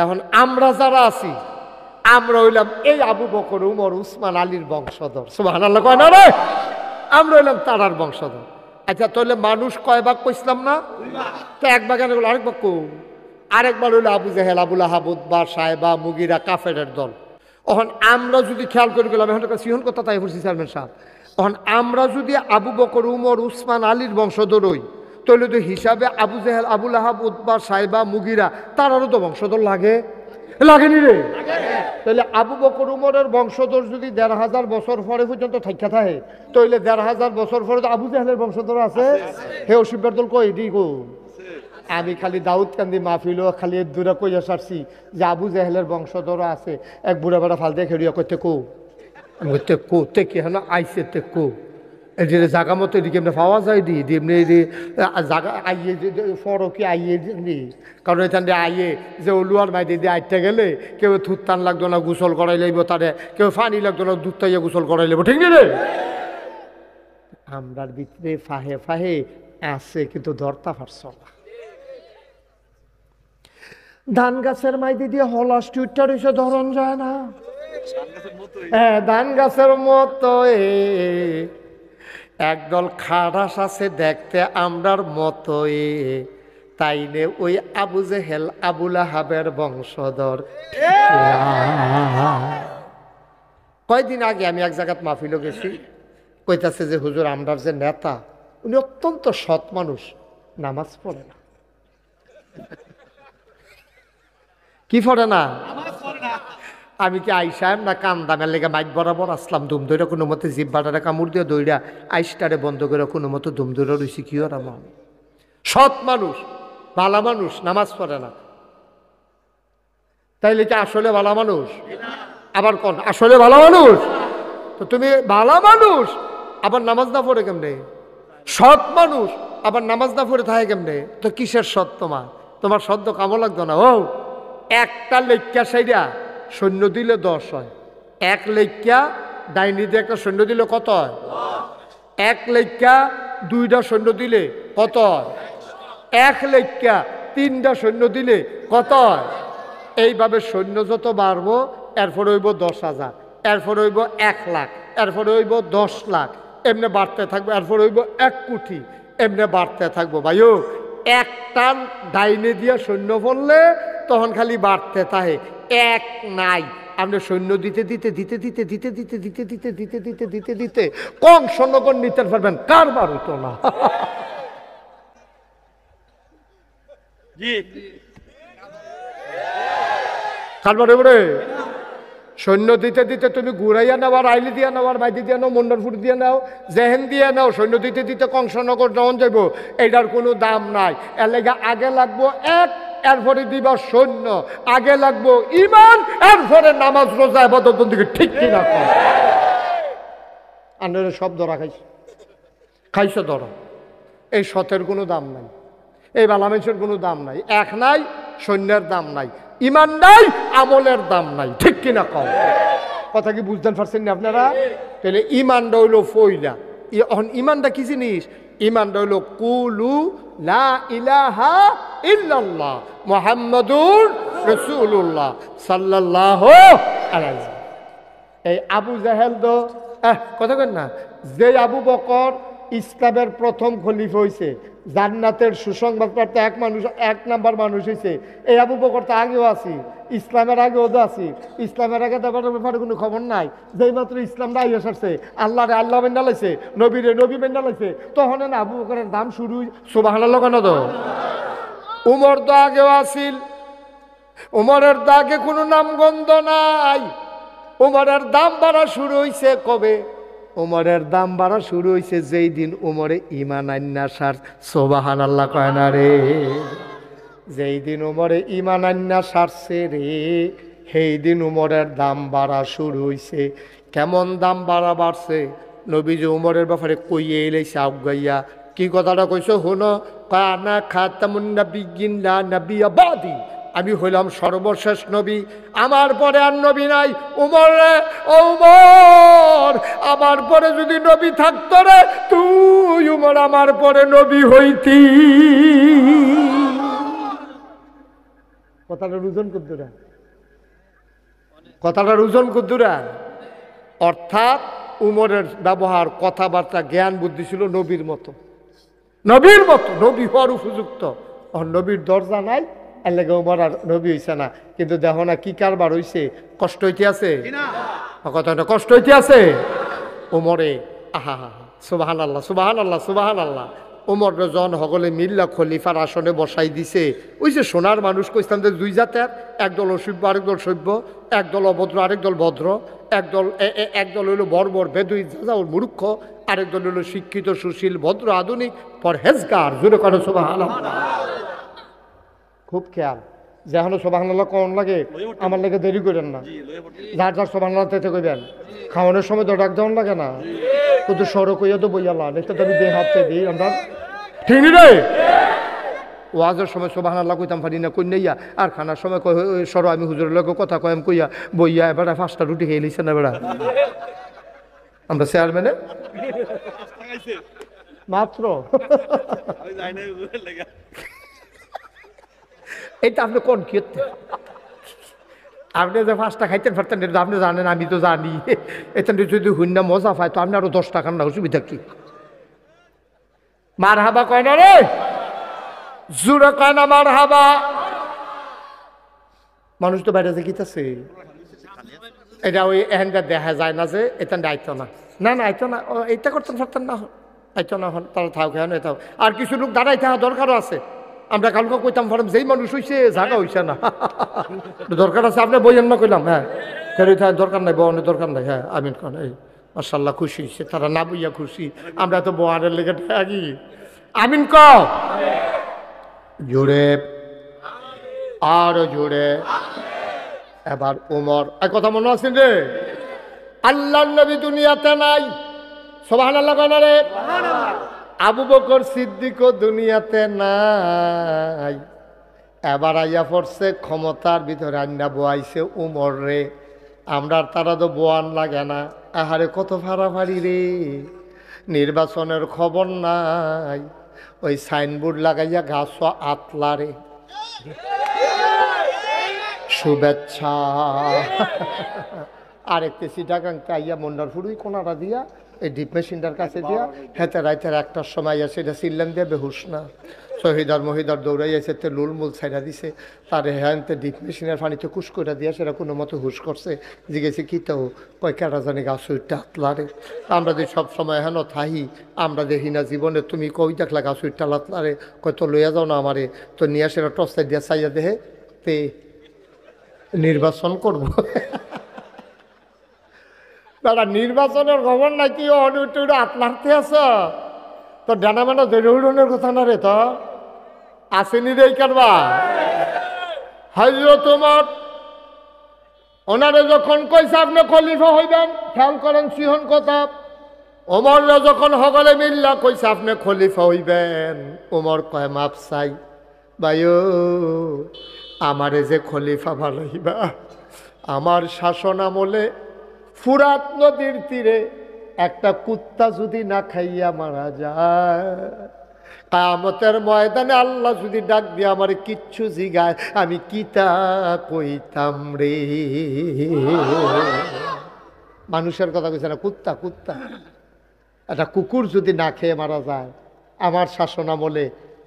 এখন আমরা যারা আছি আমরা হইলাম এই আবু বকর, উমর, উসমান, আলীর বংশধর। সুবহানাল্লাহ কয় না রে? আমরা হইলাম তারার বংশধর। আচ্ছা তাহলে মানুষ কয় ভাগ কইছিলাম না? তো এক ভাগ হলো, আরেক ভাগ কো, আরেকবার হইলো আবু জেহেল, আবু লাহাব, উতবা, সাইবা, মুগিরা, কাফেরের দল। এখন আমরা যদি খেয়াল করে গেলাম, এখন সিহন কথা তাই বলছি চেয়ারম্যান সাহেব, এখন আমরা যদি আবু বকর, উমর, উসমান, আলীর বংশধর হই, তাহলে তো হিসাবে আবু জেহেল, আবু লাহাব, উতবা, সাইবা, মুগিরা তারারও তো বংশধর লাগে, লাগেনি রে? তাহলে আবু বকর, উমরের বংশধর যদি ১৫০০ বছর পরে পর্যন্ত থাইকা থাকে, তাহলে ১৫০০ বছর পরে তো আবু জেহেলের বংশধর আছে। হে অসিফের দল কই দি গো আমি খালি দাউদকান্দি মাহফিল খালি দূরে কইয়া সারছি যে আবু জাহেলের বংশধর আছে এক বুড়া বেড়া ফাল দিয়ে খেড়িয়া করতে কো আমি করতে কো তে কি হেন আইসে তে কো এই যে জাগা মতো এদিকে এমনি পাওয়া যায় দি এমনি জাগা আইয়ে ফরকি আইয়ে দি কারণ এখান দিয়ে আইয়ে যে ওলুয়ার মাই দিয়ে আইতে গেলে কেউ থুত্তান লাগতো না গোসল করাই লাগবো তারে কেউ পানি লাগতো না দুধ তাইয়া গোসল করাই লাগবো ঠিক না রে আমরার ভিতরে ফাহে ফাহে আছে কিন্তু ধরতা পারছ না ধান গাছের মাইদি দিয়ে হলাস টুইটার এসে ধরন যায় না হ্যাঁ ধান গাছের মতো একদল খারাস আছে দেখতে আমরার মতো তাই নে ওই আবু জেহেল আবুল আহাবের বংশধর কয়দিন আগে আমি এক জায়গাত মাহফিল গেছি কইতাছে যে হুজুর আমরার যে নেতা উনি অত্যন্ত সৎ মানুষ নামাজ পড়ে না কি পড়ে না আমি কি আইসাম না কান্দামের লেগে মাইক বরাবর আসলাম দুম ধরে কোনো মতে জিব্বাটারে কামড় দিয়ে দইরা আইসটারে বন্ধ করে কোনো মতো দুম ধরে রয়েছি কি ওর আমার সৎ মানুষ ভালো মানুষ নামাজ পড়ে না তাইলে কি আসলে ভালো মানুষ আবার কোন আসলে ভালো মানুষ তো তুমি ভালো মানুষ আবার নামাজ না পড়ে কেমনে সৎ মানুষ আবার নামাজ না পড়ে থাকে কেমনে তো কিসের সৎ তোমার সদ্য কামো লাগতো না ও একটা লেখা সাইডা সৈন্য দিলে 10 হয় এক লেখা ডাইনি দিয়ে একটা সৈন্য দিলে কত হয় এক লেখা 2টা সৈন্য দিলে কত হয় এক লেখা 3টা সৈন্য দিলে কত হয় এইভাবে সৈন্য যত বাড়বো এরপর হইব 10,000 এরপর হইব 1 লাখ এরপর হইব 10 লাখ এমনি বাড়তে থাকবো এরপর হইব 1 কোটি এমনি বাড়তে থাকবো ভাইও একটা ডাইনে দিয়া সৈন্য পড়লে তখন খালি বাড়তে থাকে এক নাই আপনি সৈন্য দিতে দিতে দিতে দিতে দিতে দিতে দিতে দিতে দিতে দিতে দিতে দিতে কংসনগর নিতে পারবেন কারবার হতো না কারবার হবে রে সৈন্য দিতে দিতে তুমি ঘুরাইয়া নাও আর আইলি দিয়া নাও আর বাইদি দিয়া নাও মন্ডলপুর দিয়ে নাও জেহেন দিয়ে নাও সৈন্য দিতে দিতে কংসনগর যখন যাইব এইটার কোনো দাম নাই এর লেগে আগে লাগবো এক এরপরে দিবা সৈন্য আগে লাগবো ইমান এরপরে নামাজ রোজা ইবাদত দিকে ঠিক কিনা কর আন্ডারে সব ধরা খাইছো ধরা এই সতের কোনো দাম নাই এই বালামেশের কোনো দাম নাই এক নাই সৈন্যের দাম নাই ইমান নাই আমলের দাম নাই ঠিক কিনা কম কথা কি বুঝতেন পারছেন না আপনারা তাহলে ইমানটা হইলো ফইলা এখন ইমানটা কি জিনিস ইমানটা হইলো কুলু লা ইলাহা ইল্লাল্লাহ মুহাম্মাদুর রাসূলুল্লাহ সাল্লাল্লাহু আলাইহি এই আবু জাহেল তো কথা কেন না যে আবু বকর ইসলামের প্রথম খলিফা হয়েছে জান্নাতের সুসংবাদ প্রাপ্ত এক নাম্বার মানুষ হয়েছে এই আবু বকর তো আগেও আছি ইসলামের আগেও তো আছি ইসলামের আগে ব্যাপারে কোনো খবর নাই যেই মাত্র ইসলামটা আইয়া সারছে আল্লাহরে আল্লাহ মেন্ডা লাইছে নবীরে নবী মেন্ডা লাইছে তখন না আবু বকরের দাম শুরু সুবহানাল্লাহ কেন তো উমর তো আগেও আসিল উমরের তো আগে কোনো নামগন্ধ নাই উমরের দাম বাড়া শুরু হয়েছে কবে উমরের দাম বাড়া শুরু হয়েছে যেই দিন উমরে ইমান আন্না সার সুবহানাল্লাহ কয় না রে যেই দিন উমরে ইমান আন্না সারছে রে সেই দিন উমরের দাম বাড়া শুরু হয়েছে কেমন দাম বাড়া বাড়ছে নবীজি উমরের ব্যাপারে কইয়ে এলেছে আউগাইয়া কি কথাটা কইছো হুনো কানা খাতামুন নাবিয়্যিন লা নাবিয়্যা বাদি আমি হইলাম সর্বশেষ নবী আমার পরে আর নবী নাই উমর রে উমর আমার পরে যদি নবী থাকতো রে তুই উমর আমার পরে নবী হইতি কথাটা রুজন কুদ্দুরা অর্থাৎ উমরের ব্যবহার কথাবার্তা জ্ঞান বুদ্ধি ছিল নবীর মতো নবী হওয়ার উপযুক্ত নবীর দরজা নাই এর লেগে উমর আর নবী হইছে না কিন্তু দেখো না কি কারবার হইছে কষ্ট হইতে আছে কথাটা কষ্ট হইতে আছে উমরে আহা হা সুবহানাল্লাহ সুবহানাল্লাহ সুবহানাল্লাহ উমর জন সকলে মিল্লা খলিফার আসনে বসাই দিছে ওই যে সোনার মানুষ কইতাম যে দুই জাতের একদল অসভ্য আরেকদল সভ্য একদল অভদ্র আরেকদল ভদ্র একদল হইল বর্বর বেদুই যাও মূর্খ আরেকদল হইল শিক্ষিত সুশীল ভদ্র আধুনিক পরহেজগার জোরে করো সুবহানাল্লাহ খুব খেয়াল যেখানে সুবহানাল্লাহ কোন লাগে আমার লাগে দেরি করেন না, যার যার সুবহানাল্লাহ তেতে কইবেন। খাওয়ানোর সময় তো ডাক দেওয়ান লাগে না, কিন্তু সড়ক কইয়া তো বইয়ালা এটা তো আমি দিয়ে হাতে দিই আমরা, ঠিক নি রে? ওয়াজের সময় সুবহানাল্লাহ কইতাম পারি না, কই নাইয়া আর খানার সময় কই সর আমি হুজুরের লগে কথা কইম কইয়া বইয়া এবার 5টা রুটি খেয়ে লিছে না বেড়া আমরা চেয়ারম্যানে মাত্র এইটা আপনি কোন কি আপনি যে 5টা খাইতেন পারতেন এটা আপনি জানেন, আমি তো জানি। এটা যদি হুন্না মজা পায় তো আপনি আরো 10 টাকার না, অসুবিধা কি? মার হাবা কয় না রে, জোরে কয় না মার হাবা। মানুষ তো বাইরে যে গীতাছে এটা ওই এখানটা দেখা যায় না যে এটা আইতো না, না না আইতো না, এইটা করতেন পারতেন না, আইতো না হন তারা থাক কেন এটাও। আর কিছু লোক দাঁড়াই থাকা দরকারও আছে। আমরা কালকে কইতাম ফরম যেই মানুষ হইছে জায়গা হইছে না, দরকার আছে আপনি বইয়েন না কইলাম। হ্যাঁ ফের দরকার নাই, বনের দরকার নাই। হ্যাঁ আমিন খান এই মাশাআল্লাহ খুশি হয়েছে, তারা না বইয়া খুশি, আমরা তো বোয়ারের লেগে থাকি। আমিন ক জোরে আরো জোরে। এবার ওমর এক কথা মনে আছেন রে, আল্লাহর নবী দুনিয়াতে নাই, সুবহানাল্লাহ কেন রে? আবু বকর সিদ্দিকও দুনিয়াতে নাই। এবার আইয়া পড়ছে ক্ষমতার ভিতরে আন্না বোয়াইছে উমর রে। আমরা তারা তো বোয়ান লাগে না, আহারে কত ফাড়াফাড়ি রে, নির্বাচনের খবর নাই, ওই সাইনবোর্ড লাগাইয়া গাছ আতলা রে শুভেচ্ছা। আরেকটি সিটাগাংটা আইয়া মন্ডার ফুড়ুই কোনাটা দিয়া এই ডিপ মেশিনটার কাছে দিয়া হেতে রাইতের 1টার সময় আইয়া সেটা সিল্লাম দিয়ে বেহুশ না, শহীদার মহিদার দৌড়াইয়াছে তে লুলমুল ছাইড়া দিছে, তারে হ্যান্তে ডিপ মেশিনের পানিতে কুশ করে দিয়া সেটা কোনো মতো হুশ করছে। জিজ্ঞেসে কী তো কয় কেটা জানি গাছ উইটটা আতলারে। আমরা যে সব সময় হেন থাহি আমরা দেখি না জীবনে, তুমি কই দেখলা গাছ উইটটা লাতলারে, কয় তো লইয়া যাও না আমারে, তো নিয়ে সেটা টর্চাই দিয়া চাইয়া দেহে তে নির্বাচন করব। দাদা নির্বাচনের খবর নাকি অনেকটা আতলাতে আছ তো ডানা মানা দৌড়নের কথা না রে, তো আসেনি রে কারবা হযরত ওমর ওনারে যখন কইছে আপনি খলিফা হইবেন, খেয়াল করেন সিহন কথা, ওমররা যখন হগলে মিল্লা কইছে আপনি খলিফা হইবেন, ওমর কয় মাপ চাই ভাইও আমারে যে খলিফা বানাইবা, আমার শাসন আমলে ফুরাত নদীর তীরে একটা কুত্তা যদি না খাইয়া মারা যায়, কিয়ামতের ময়দানে আল্লাহ যদি ডাক দিয়ে আমার কিচ্ছু জিগায়, আমি কিতা কইতাম রে। মানুষের কথা কইছে না, কুত্তা কুত্তা একটা কুকুর যদি না খেয়ে মারা যায় আমার শাসন আমলে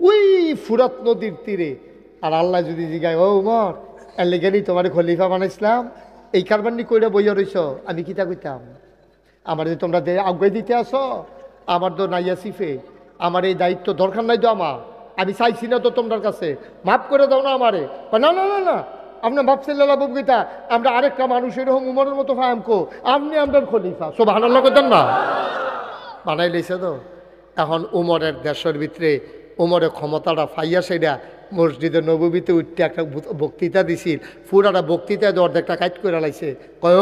ওই ফুরাত নদীর তীরে, আর আল্লাহ যদি জিগায় ও উমর এর লেগেনি তোমার খলিফা বানাইছিলাম, এই কারবান্নি কইরা বইয়া রইছ, আমি কিতা কইতাম? আমার যে তোমরা আগুয়াই দিতে আসো, আমার তো নাইয়া সিফে, আমার এই দায়িত্ব দরকার নাই তো আমার, আমি চাইছি না তো তোমার কাছে, মাফ করে দাও না আমারে। না না না না আপনার ভাবছেন গীতা আমরা আরেকটা মানুষ এরকম উমরের মতো ফাহামকো, আপনি আপনার খলিফা সুবহানাল্লাহ করতেন না, বানাই লইছে তো। এখন উমরের দেশের ভিতরে উমরের ক্ষমতাটা ফাইয়া সেটা মসজিদে নববীতে উঠতে একটা বক্তৃতা দিছিল, পুরাটা বক্তৃতা অর্ধেকটা কাজ করে লাইছে, কয়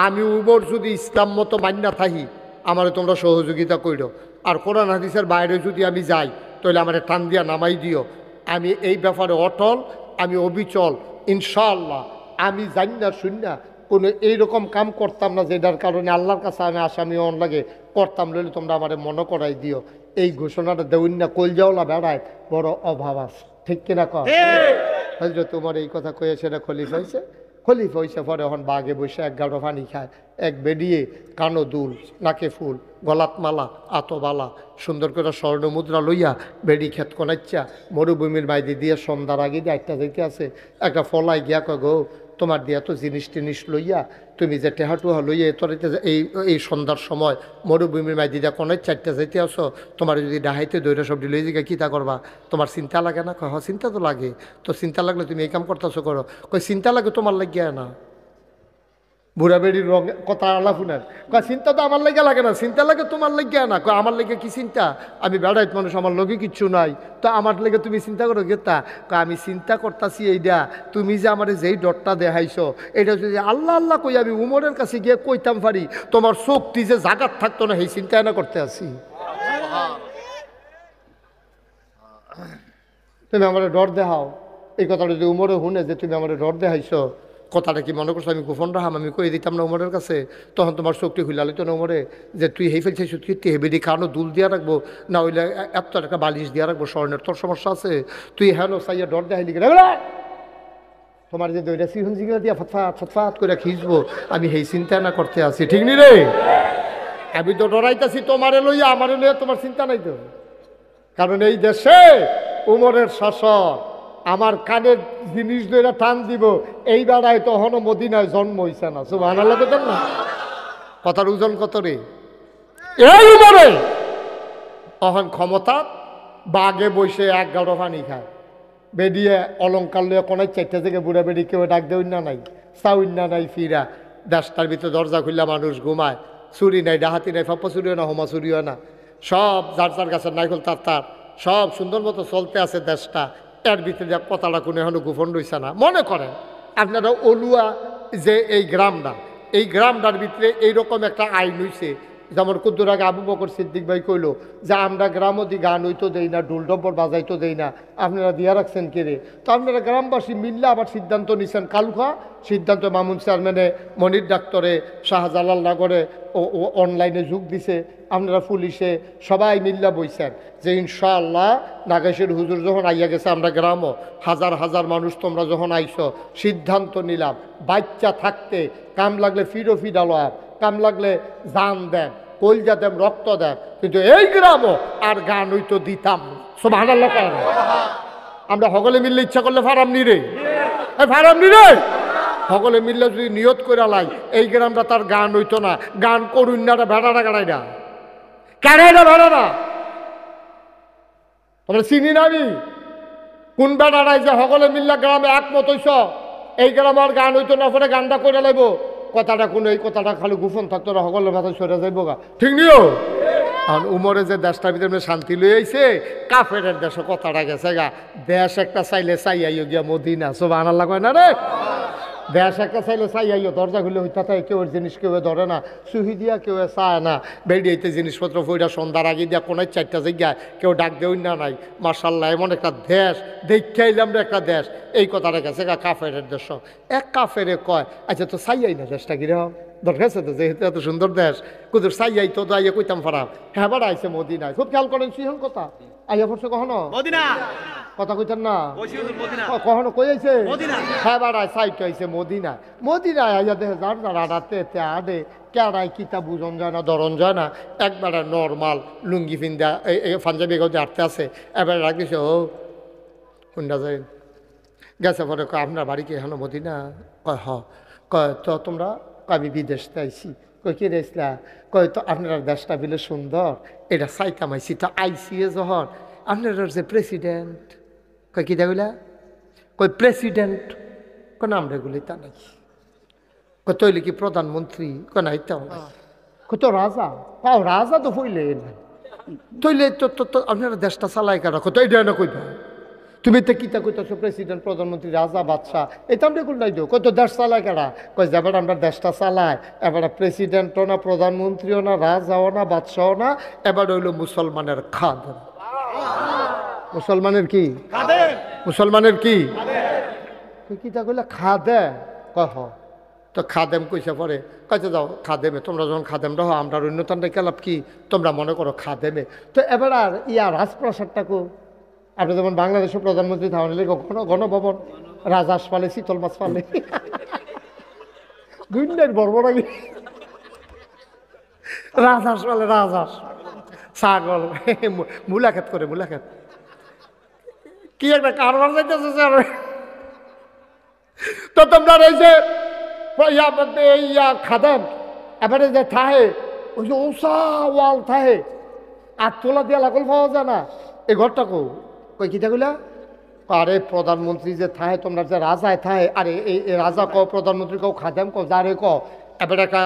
আমি উমর যদি ইসলাম মতো মান্যা থাকি আমারে তোমরা সহযোগিতা কইরো, আর কোরআন হাদিসের বাইরে যদি আমি যাই তাহলে আমার টান দিয়া নামাই দিও, আমি এই ব্যাপারে অটল, আমি অবিচল, ইনশাআল্লাহ আমি জানি না শুননা কোনো এইরকম কাম করতাম না যেটার কারণে আল্লাহর কাছে আমি আসামি অন লাগে করতাম, লইলে তোমরা আমার মনে করাই দিও। এই ঘোষণাটা দেউন না কলজাওলা বেড়ায় বড় অভাব আছে, ঠিক কিনা কর? হযরত তোমার এই কথা কয়ে সেটা খলিফা হয়েছে, খলিফা হয়েছে পরে এখন বাঘে বসে 1 গাড়ো পানি খায়, এক বেরিয়ে কানো দুল, নাকে ফুল, গলাত মালা, আতবালা, সুন্দর করে স্বর্ণ মুদ্রা লইয়া বেড়ি ক্ষেত কোনাচ্ছা মরুভূমির মাইদি দিয়ে সন্ধ্যার আগে দিয়ে একটা যেতে আছে, একটা ফলাই গিয়া গো তোমার দিয়া তো জিনিস টিনিস লইয়া তুমি যে টেহাটুহা লইয়া তোরাইতে এই সন্ধ্যার সময় মরুভূমির মাই দিদা কোনায় 4টা যেতে আসো, তোমার যদি ডাহাইতে দৈরা সবজি লই জিগা কী তা করবা, তোমার চিন্তা লাগে না? কয় চিন্তা তো লাগে, তো চিন্তা লাগলে তুমি এই কাম করতেছো করো, কই চিন্তা লাগে তোমার লাগিয়া না, বুড়া বেড়ির রঙ কথা আলাপ শুনেন, কয় চিন্তা তো আমার লেগে লাগে না, চিন্তা লাগে তোমার লেগে না। কয় আমার লেগে কি চিন্তা, আমি বেড়াইত মানুষ, আমার লগে কিচ্ছু নাই, তো আমার লেগে তুমি চিন্তা করো গেতা। কয় আমি চিন্তা করতেছি এইটা, তুমি যে আমার যেই ডরটা দেখাইছো, এটা যদি আল্লাহ আল্লাহ কই আমি উমরের কাছে গিয়ে কইতাম পারি, তোমার শক্তি যে জাগাত থাকতো না, সেই চিন্তা না করতে আসি। তুমি আমার ডর দেখাও, এই কথাটা যদি উমরে শুনে যে তুমি আমার ডর দেখাইছো, কথাটা কি মনে করছো আমি গোপন রাহাম, আমি কই দিতাম না উমরের কাছে, তখন তোমার শক্তি খুলে তো না উমরে, যে তুই হেই ফেলছিস, তুই হেবেদি খাওয়ানো দুল দিয়া রাখবো না, হইলে এত একটা বালিশ দিয়া রাখবো স্বর্ণের, তোর সমস্যা আছে, তুই হ্যাঁ সাইয়া ডর দেখাইলি গেলে তোমার যে দইটা সিহন জিগা দিয়া ফটফাট ফটফাট করে খিঁচবো, আমি সেই চিন্তা না করতে আছি, ঠিক নি রে? আমি তো ডরাইতেছি তোমারে লইয়া, আমারে লইয়া তোমার চিন্তা নাই তো। কারণ এই দেশে উমরের শাসন, আমার কানের জিনিস ধরে টান দিব, এই বেড়ায় তখনও মদিনায় জন্ম হইছে না, সুবহানাল্লাহ দেখেন না, কথার ওজন কত রে? এই উমরে তখন ক্ষমতা, বাগে বসে 11 পানি খায়, বেরিয়ে অলঙ্কার লইয়া কোনায় 4টে থেকে বুড়া বেড়ি কেউ ডাক দেউন না নাই, চাউন না নাই, ফিরা দেশটার ভিতরে দরজা খুললা মানুষ ঘুমায়, চুরি নাই, ডাহাতি নাই, ফাপ্পা চুরিও না, হোমা চুরিও না, সব যার যার গাছের নাইকল তার তার, সব সুন্দর মতো চলতে আছে দেশটা। এর ভিতরে কথাটা কোনো এখনো গোপন রয়েছে না। মনে করেন আপনারা অলুয়া যে এই গ্রামটা, এই গ্রামটার ভিতরে এইরকম একটা আইন হইছে, যেমন কুদ্দুর আগে আবু বকর সিদ্দিক ভাই কইল যে আমরা গ্রামদি গান হইতো দেই না, ঢোল ডব্বর বাজাইতো দেই না, আপনারা দিয়া রাখছেন কে? তো আপনারা গ্রামবাসী মিল্লা আবার সিদ্ধান্ত নিছেন, কালুখা সিদ্ধান্ত মামুন চেয়ারম্যানে, মনির ডাক্তারে, শাহজালাল নগরে অনলাইনে যোগ দিছে, আপনারা পুলিশে সবাই মিল্লা বইছেন যে ইনশাআল্লাহ নাগেশের হুজুর যখন আইয়া গেছে, আমরা গ্রামও হাজার হাজার মানুষ তোমরা যখন আইছো, সিদ্ধান্ত নিলাম বাচ্চা থাকতে কাম লাগলে ফিরো ফিডালো, কাম লাগলে জান দেন, কলজা দেন, রক্ত দেন, কিন্তু এই গ্রামও আর গান হইতো দিতাম। সুবহানাল্লাহ। আমরা সকলে মিললে ইচ্ছা করলে ফারাম নি রে, ফারাম নি রে, সকলে মিললে যদি নিয়ত করে লাই, এই গ্রামটা তার গান হইতো না, গান করুন না, ভেড়াটা গাড়াই না, কাড়াই না, ভেড়া না, তোমরা চিনি না আমি কোন বেড়াটাই যে সকলে মিললে গ্রামে একমত হইছ, এই গ্রামে আর গান হইতো না, পরে গানটা করে লাইব, কথাটা কোনো এই কথাটা খালি গোপন থাকতো না, সকলের মাথায় সরে যাইব গা, ঠিক নিও। আর উমরে যে দেশটার ভিতরে শান্তি লই আইছে, কাফের দেশে কথাটা গেছে গা, দেশ একটা চাইলে চাই আইও গিয়া মদিনা, সুবহানাল্লাহ কয় না রে? দেশ একটা চাইলে চাই আইও, দরজা খুলে হইতা থাকে, কেউ জিনিস কেউ ধরে না, সুহি দিয়া কেউ চায় না, বেরিয়েতে জিনিসপত্র ফইরা সন্ধ্যার আগে দিয়া কোনায় 4টা জায়গায় কেউ ডাক দেউন না নাই, মাশাআল্লাহ এমন একটা দেশ দেখে আইলাম রে, একটা দেশ, এই কথাটা গেছে গা কাফের দেশ। এক কাফেরে কয় আচ্ছা তো চাই আই না দেশটা কিরকম দরকার আছে, তো যেহেতু এত সুন্দর দেশ, কুদুর চাই আই তো আইয়া কইতাম ফারাম, হ্যাঁ বার আইসে মদিনায়, খুব খেয়াল করেন সিহন কথা আইয়া পড়ছে কখনো মদিনা, কথা কইতেন না কখনো কই আইছে, হ্যাঁ বাড়ায় সাইট আইছে মদিনায়, মদিনায় আইয়া দেখে যার না রাতে আডে কেড়াই কিতা বুঝন যায় না, ধরন যায় না, একবারে নর্মাল লুঙ্গি ফিন্দা পাঞ্জাবি গাউতে আটতে আছে, এবারে রাখিছে ও কোনটা যায় গেছে, পরে কয় আপনার বাড়ি কি এখনো মদিনা? কয় হ, কয় তো তোমরা, আমি বিদেশতে আইছি, কই কি রেসলা, কয় তো আপনার দেশটা বিলে সুন্দর, এটা চাইতাম আইসি, তো আইসি যখন আপনার যে প্রেসিডেন্ট, কয় কি দেখলা, কই প্রেসিডেন্ট, কয় নাম রেগুলি তা নাই, কয় তৈলে কি প্রধানমন্ত্রী, কয় নাই তাও নাই, কয় তো রাজা, তাও রাজা তো হইলে তৈলে তো আপনারা দেশটা চালাই কারা, কত এইটা না কইবা তুমি তো কিতা কইতেছো প্রেসিডেন্ট, প্রধানমন্ত্রী, রাজা, বাদশাহ, এই তো আমরা এগুলো নাই তো, কত দেশ চালায় কারা, কয় যাবার আমরা দেশটা চালায়, এবার প্রেসিডেন্টও না, প্রধানমন্ত্রীও না, রাজাও না, বাদশাহও না, এবার হইল মুসলমানের খাদেম। মুসলমানের কি? মুসলমানের কি? কিতা কইলা খাদে, কহ তো খাদেম কইসা পরে কাছে যাও খাদেমে, তোমরা যখন খাদেম রাখো আমরা অন্যতানটা কেলাপ কি, তোমরা মনে করো খাদেমে, তো এবার আর ইয়া রাজপ্রাসাদটা কো, আপনি যেমন বাংলাদেশের প্রধানমন্ত্রী থাকলে গণভবন, রাজহাঁস পালে, শীতল মাছ পালে, দুইটার বড় আগে রাজহাঁস পালে, রাজহাঁস, ছাগল, মুলাখাত করে, মুলাখাত কি একটা কারবার যাইতেছে স্যার। তো তোমরা এই যে খাদেম এবারে যে থাহে, ওই যে ওসা ওয়াল থাহে, আর তোলা দিয়া লাগল পাওয়া যায় না, এই ঘরটা কো, কই কিটা কইলা, আরে প্রধানমন্ত্রী যে থাহে, তোমরা যে রাজায় থাহে, আরে এই রাজা কও, প্রধানমন্ত্রী কও, খাদেম কও, যারে কও, এবার একটা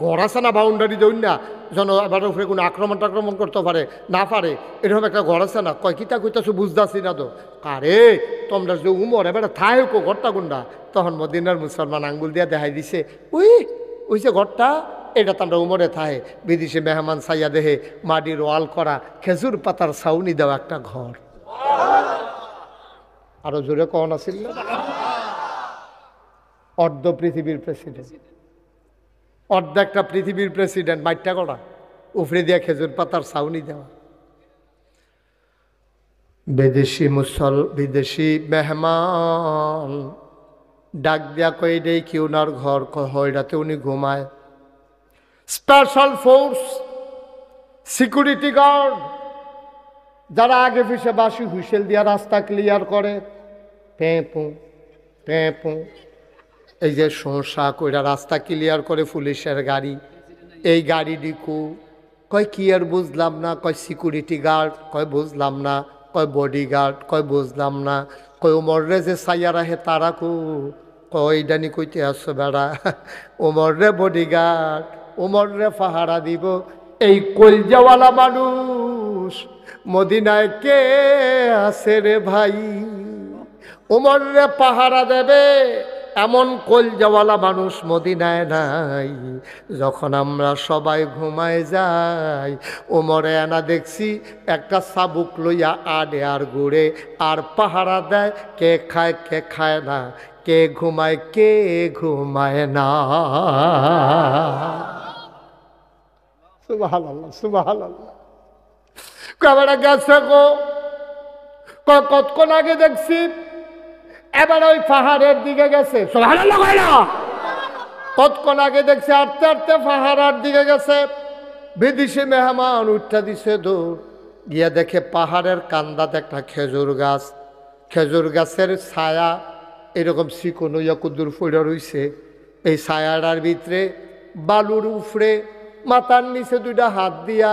ঘর আছে না বাউন্ডারি দৌড় না, যেন এবার উপরে কোনো আক্রমণ টাক্রমণ করতে পারে না পারে, এরকম একটা ঘর আছে না। কয় কিতা কইতাছো বুঝতেছি না তো। আরে তোমরা যে উমর এবার থাই কো ঘরটা কোনটা? তখন মদিনার মুসলমান আঙ্গুল দিয়া দেখাই দিছে, ওই যে ঘরটা, এটা তো আমরা উমরে থাহে। বিদেশি মেহমান সাইয়া দেহে মাটির ওয়াল করা, খেজুর পাতার ছাউনি দেওয়া একটা ঘর। আরো জোরে কখন আসিল না? অর্ধ পৃথিবীর প্রেসিডেন্ট, অর্ধেকটা পৃথিবীর প্রেসিডেন্ট মাইটটা করা, উফরে দিয়া খেজুর পাতার ছাউনি দেওয়া। বিদেশি মেহমান ডাক দিয়া কই দেই কি ওনার ঘর, হয় রাতে উনি ঘুমায়। স্পেশাল ফোর্স, সিকিউরিটি গার্ড, যারা আগে পিছে বাসি হুইসেল দিয়া রাস্তা ক্লিয়ার করে, পেঁপু পেঁপু, এই যে শোঁসা কইরা রাস্তা ক্লিয়ার করে পুলিশের গাড়ি, এই গাড়ি ডিকু। কয় কি আর বুঝলাম না? কয় সিকিউরিটি গার্ড। কয় বুঝলাম না। কয় বডি গার্ড। কয় বুঝলাম না। কয় ওমররে যে সাইয়া রাহে তারা কু। কয় ডানি কইতে আসছো বেড়া? ওমররে বডি গার্ড, ওমররে পাহারা দিব। এই কলজাওয়ালা মানুষ মদিনায় কে আছে রে ভাই? ওমররে পাহারা দেবে এমন কলজাওয়ালা মানুষ মদিনায় নাই। যখন আমরা সবাই ঘুমায় যাই, ওমরে আনা দেখছি একটা চাবুক লইয়া আডে আর ঘুরে আর পাহারা দেয়, কে খায় কে খায় না, কে ঘুমায় না। সুবহানাল্লাহ সুবহানাল্লাহ। কবেড়া গেছে গো, কতক্ষণ আগে দেখছি, এবার ওই পাহাড়ের দিকে গেছে। সুবহানাল্লাহ কইলা। কতক্ষণ আগে দেখছি আটতে আটতে পাহাড়ের দিকে গেছে। বিদেশি মেহমান উঠা দিছে দৌড়, গিয়া দেখে পাহাড়ের কান্দাতে একটা খেজুর গাছ, খেজুর গাছের ছায়া এরকম চিকন হইয়া কুদুর ফুড়ে রইছে। এই ছায়াটার ভিতরে বালুর উফরে মাথার নিচে দুইটা হাত দিয়া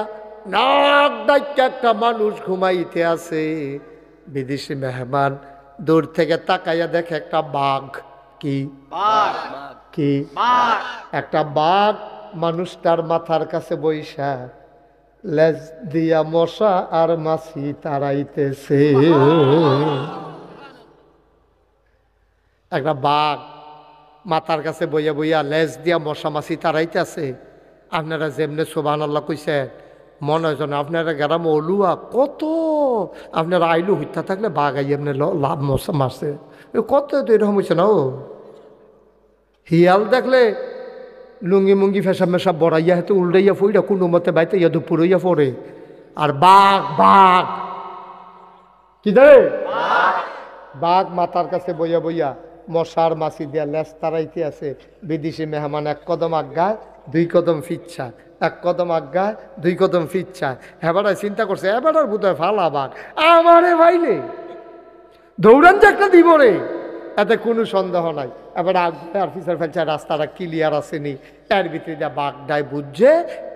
নাক ডাইকা একটা মানুষ ঘুমাইতে আছে। বিদেশি মেহমান দূর থেকে তাকাইয়া দেখে একটা বাঘ। কি কি? একটা বাঘ মানুষটার মাথার কাছে বইসা লেজ দিয়া মশা আর মাছি তাড়াইতেছে। একটা বাঘ মাথার কাছে বইয়া বইয়া লেজ দিয়া মশা মাছি তাড়াইতেছে। আপনারা যেমনে সুবহানাল্লাহ কইছেন, মনে হয় যেন আপনারা গ্রামে অলুয়া কত, আপনারা আইলু হইতা থাকলে বাঘ আই এমনি লাভ মশা মারছে কত, তো এরকম হয়েছে না। ও হিয়াল দেখলে লুঙ্গি মুঙ্গি ফেসা মেশা বড়াইয়া হাতে উল্টাইয়া ফইরা কোনো মতে বাইতে ইয়া দুপুরইয়া পড়ে। আর বাঘ বাঘ কি দেয়, বাঘ মাথার কাছে বইয়া বইয়া মশার মাছি দিয়া লেজ তাড়াইতে আছে। বিদেশি মেহমান এক কদম আজ্ঞায় দুই কদম ফিচ্ছা, এক কদম আজ্ঞায় দুই কদম ফিচ্ছা। হেবারায় চিন্তা করছে এবার বোধহয় ফালা বাঘ আমারে ভাইলে দৌড়ান যে একটা দিব রে, এতে কোনো সন্দেহ নাই। এবার আগে আর ফিচার ফেলছে রাস্তাটা ক্লিয়ার আসেনি, এর ভিতরে যা বাঘডায় বুঝছে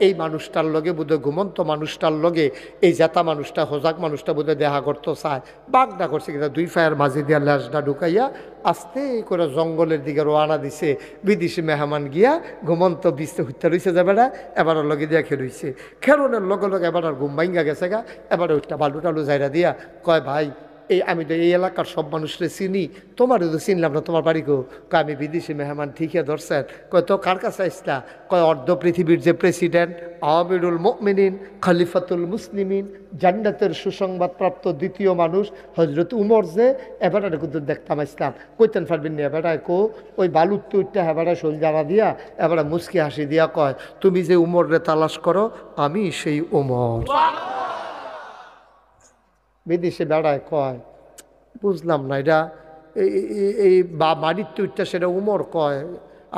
এই মানুষটার লগে বোধহয় ঘুমন্ত মানুষটার লগে এই জেতা মানুষটা হোজাক মানুষটা বোধহয় দেখা করতে চায়। বাঘডা করছে কিন্তু দুই ফায়ের মাঝে দিয়া ল্যাসটা ঢুকাইয়া আস্তে করে জঙ্গলের দিকে রওনা দিছে। বিদেশি মেহমান গিয়া ঘুমন্ত বিস্তে হত্যা রয়েছে যে বেড়া, এবার লগে দিয়া খেলুইছে। খেরনের লগে লগে এবার আর ঘুম ভাঙ্গা গেছে গা। এবার ওইটা বালু টালু জায়গা দিয়া কয় ভাই এই আমি তো এই এলাকার সব মানুষরে চিনি, তোমারও তো চিনলাম না, তোমার বাড়ি গো। কয় আমি বিদেশি মেহমান ঠিকই ধরছেন। কয় তো কার কাছে আসলা? কয় অর্ধ পৃথিবীর যে প্রেসিডেন্ট আমিরুল মুমিনিন খলিফাতুল মুসলিমিন জান্নাতের সুসংবাদপ্রাপ্ত দ্বিতীয় মানুষ হজরত উমর যে এবারে কিন্তু দেখতাম আসলাম। কইতেন পারবেন না এবারায় কো ওই বালুর তুইটা এবারে শোল জ্বালা দিয়া এবারে মুচকি হাসি দিয়া কয় তুমি যে উমররে তালাশ করো আমি সেই উমর। বিদেশে বেড়ায় কয় বুঝলাম না এটা এই বা বাড়ির তুইটা সেটা উমর কয়।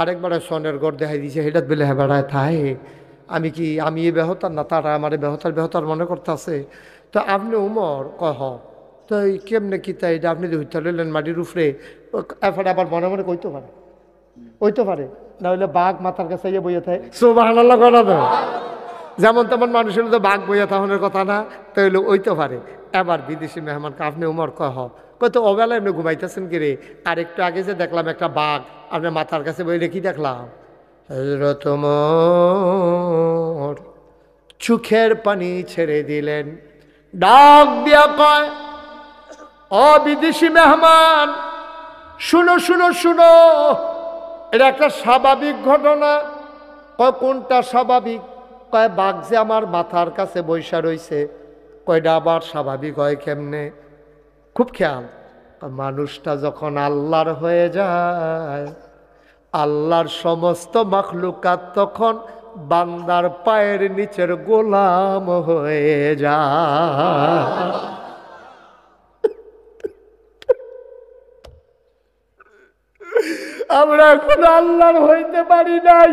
আরেকবার সনের গড় দেখাই দিয়েছে সেটা বেলে হ্যাঁ বেড়ায় থাহে। আমি কি আমি এ বেহতার না, তারা আমার বেহতার মনে করতেছে। তো আপনি উমর কয় হ, তো এই কেমনে কি তাই এটা আপনি হইতে লইলেন মাটির উপরে, এফারে আবার মনে মনে কইতে পারে, ওইতে পারে না হইলে বাঘ মাথার কাছে ইয়ে বইয়ে থাকে। সুবহানাল্লাহ করা দেয় যেমন তেমন মানুষের তো বাঘ বইয়া থাকানোর কথা না, তাইলে ওইতে পারে। এবার বিদেশি মেহমানকে আপনি উমর কয় কয় তো অবেলা এমনি ঘুমাইতেছেন কি রে? আর একটু আগে যে দেখলাম একটা বাঘ আপনার মাথার কাছে বইলে কি দেখলাম? হযরত ওমর চোখের পানি ছেড়ে দিলেন, ডাক দিয়া কয়, ও বিদেশি মেহমান, শুনো শুনো শুনো, এটা একটা স্বাভাবিক ঘটনা। কয় কোনটা স্বাভাবিক? কয় বাঘ যে আমার মাথার কাছে বৈশা রইছে। কয়টা আবার স্বাভাবিক হয় কেমনে? খুব খেয়াল, মানুষটা যখন আল্লাহর হয়ে যায়, আল্লাহর সমস্ত মাখলুকাত তখন বান্দার পায়ের নিচের গোলাম হয়ে যায়। আমরা এখন আল্লাহর হইতে পারি নাই।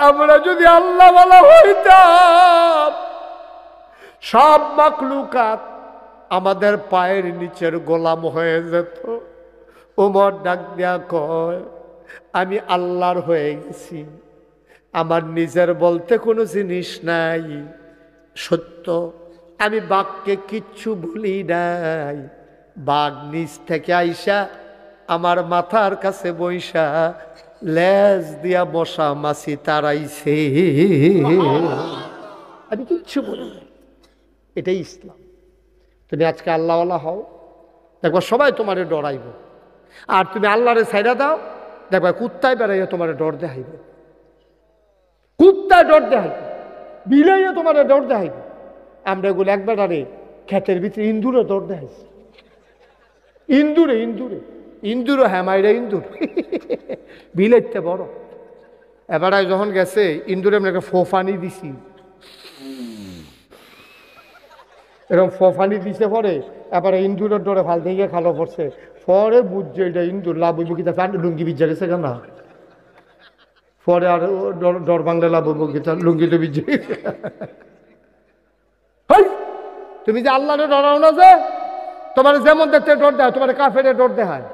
আমরা যদি আল্লাহ ওয়ালা হইতাম, সব মাখলুকাত আমাদের পায়ের নিচের গোলাম হয়ে যেত। ওমর ডাক দিয়া কয়, আমি আল্লাহর হয়ে গেছি, আমার নিজের বলতে কোনো জিনিস নাই। সত্য, আমি বাঘকে কিচ্ছু বলি নাই। বাঘ নিচ থেকে আইসা আমার মাথার কাছে বইসা লেজ দিয়া মশা মাছি তাড়াইছে, আমি কিচ্ছু বলি নাই। এটাই ইসলাম। তুমি আজকে আল্লাহওয়ালা হও, দেখবা সবাই তোমারে ডরাইব। আর তুমি আল্লাহরে ছাইড়া দাও, দেখবা কুত্তায় বেড়াইয়া তোমারে ডর দেখাইব, কুত্তায় ডর দেখাইব, বিলাইয়া তোমারে ডর দেখাইব। আমরা এগুলো একবার আরে ক্ষেতের ভিতরে ইন্দুরে ডর দেখাইছি, ইন্দুরে ইন্দুরে ইন্দুরও, হ্যাঁ মাইরা ইন্দুর, বিলাইতে বড়। এবার যখন গেছে ইন্দুরে আমরা একটা ফোফানি দিছি, এরকম ফোফানি দিছে পরে এবার ইন্দুরের ডরে ফাল থেকে খালো পড়ছে। পরে বুঝছে এটা ইন্দুর, লাভ হইব কি তা লুঙ্গি বিজ্জা গেছে কেন, পরে আর ডর বাংলা লাভ হইব কি তা লুঙ্গিতে বিজ্জে। তুমি যে আল্লাহরে ডরাও না, যে তোমার যেমন দেখতে ডর দেয়, তোমার কাফেরে ডর দেখায়,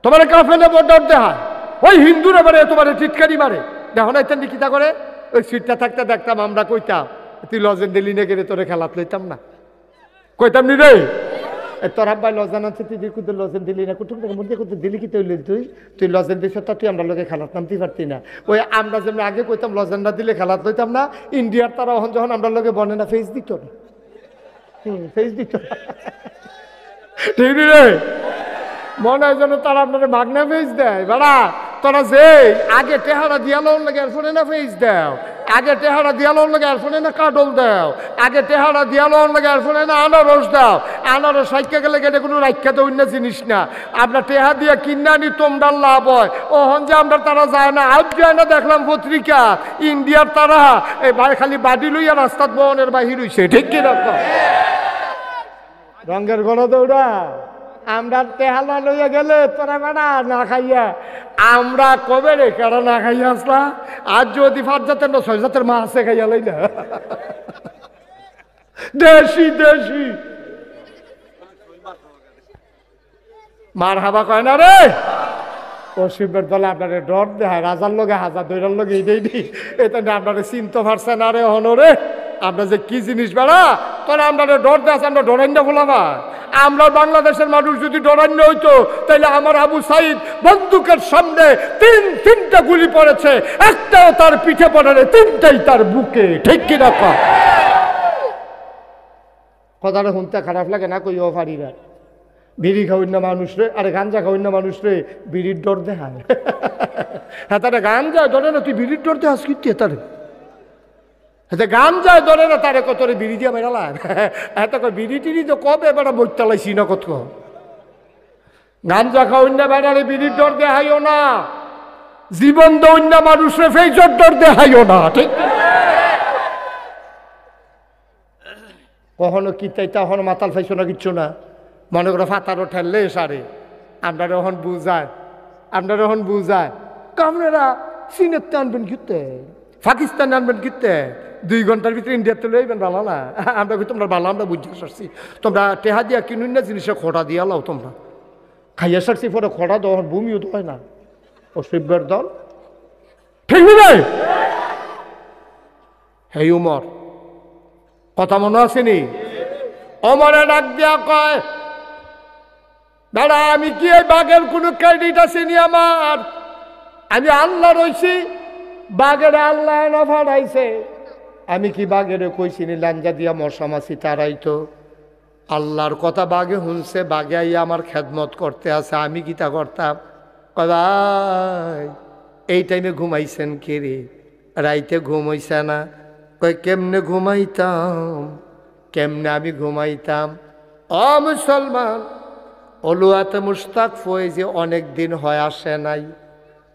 তোমার কাফেরে ডর দেখায়। ওই হিন্দুর এবারে তোমার টিটকারি মারে, দেখো না ইত্যাদি কিতা করে। ওই সিটটা থাকতে দেখতাম আমরা, কইতাম তুই লজেন দিলি না গেলে তোরে খেলাত লইতাম না, কইতাম নি রে তোর আব্বাই লজেন আছে, তুই কুতুর লজেন দিলি না, কুটুম মধ্যে কুতুর দিলি কি তুই তুই লজেন দিস, তা তুই আমরা লোকে খেলাত নামতে পারতি না। ওই আমরা যেমন আগে কইতাম লজেনটা দিলে খেলাত লইতাম না, ইন্ডিয়ার তারা যখন আমরা লোকে বনে না ফেস দিত না, ফেস দিত না, ঠিক রে? মনে হয় যেন তারা আপনার মাগনা ফেস দেয়। বাড়া তোরা যে আগে টেহারা দিয়ালোর লাগে এরপরে না ফেস দেও, আগে টেহারা দিয়ালোর লাগে এরপরে না কাডল দেও, আগে টেহারা দিয়ালোর লাগে এরপরে না আনারস দাও। আনারস রাইখা গেলে গেলে কোনো রাইখা তো অন্য জিনিস না, আমরা টেহা দিয়ে কিনা নি তোমরা লাভ হয়। ও হন যে আমরা তারা যায় না, আজ যায় না দেখলাম পত্রিকা, ইন্ডিয়ার তারা এই খালি বাড়ি লইয়া রাস্তাত বহনের বাহির হইছে, ঠিক কি রকম রঙের গড় দৌড়া। আমরা তেহালা লইয়া গেলে তোরা বেড়া না খাইয়া, আমরা কবে রে কারা না খাইয়া আসলা? আজ যদি 5 জাতের না 6 জাতের মা আছে খাইয়া লই না, দেশি দেশি মার হাবা কয় না রে। ও শিবের দলে আপনারে ডর দেয়, রাজার লগে হাজার দৈরার লগে এই দিই, এটা আপনারে চিনতে পারছে না রে হনরে। আমরা যে কি জিনিস বেড়া তোরা আমরা ডর দেয়, আমরা ডরাইন্ড বলাবা। আমরা বাংলাদেশের মানুষ যদি ডরান্য হইতো, তাহলে আমার আবু সাইদ বন্দুকের সামনে 3টা গুলি পড়েছে, একটাও তার পিঠে পড়ে, 3টাই তার বুকে, ঠিক কিনা? কথাটা শুনতে খারাপ লাগে না, কইও পারি না। বিড়ি খাওয়াই না মানুষ রে, আরে গাঞ্জা খাওয়াই না মানুষ রে, বিড়ির ডর দেখায়। হ্যাঁ তারা গাঞ্জা ধরে না, তুই বিড়ির ডর দেখাস কি তারে? গান যায় ধরে না তারে, কত রে বিড়ি দিয়া বেড়ালা। এত বিড়ি টিড়ি তো কবে বেড়া বইতালাইছি না, কত গাঞ্জা খাওয়াই না বেড়ালে বিড়ির ডর দেখাইও না, জীবন দৈন্য মানুষরে ফেজর ডর দেখাইও না, ঠিক? কখনো কি তাই তখন মাতাল ফাইছো না, কিচ্ছু না। মনে করো ফাতারও ঠেললে সারে, আপনারা এখন বুঝায়, আপনারা এখন বুঝায় কামড়েরা চীনেতে আনবেন কিতে, পাকিস্তানে আনবেন কিতে, 2 ঘন্টার ভিতরে ইন্ডিয়াতে লইবেন, ভালো না? আমরা তোমরা ভালো, আমরা বুঝতে পারছি। তোমরা টেহা দিয়া কিনুন না জিনিসে খোটা দিয়া লাও, তোমরা খাইয়া সারছি পরে খোটা দেওয়া বমিও তো হয় না। ও শিবের দল, ঠিক নয়? হে উমর, কথা মনে আসেনি? অমরে ডাক দিয়া কয়, দাদা আমি কি এই বাঘের কোনো ক্রেডিট আসেনি আমার? আমি আল্লাহ রইছি, বাঘের আল্লাহ না ফাড়াইছে। আমি কি বাঘের কইছি নি লাঞ্জা দিয়া মশা মাছি তারাইতো? আল্লাহর কথা বাঘে শুনছে, বাঘে আইয়া আমার খেদমত করতে আছে, আমি কি তা করতাম? ভাই এই টাইমে ঘুমাইছেন কে রে? রাইতে ঘুম হইছে না? কই কেমনে ঘুমাইতাম, কেমনে আমি ঘুমাইতাম? ও মুসলমান, অলুয়াতে মুশতাক ফয়েজি অনেক দিন হয় আসে নাই,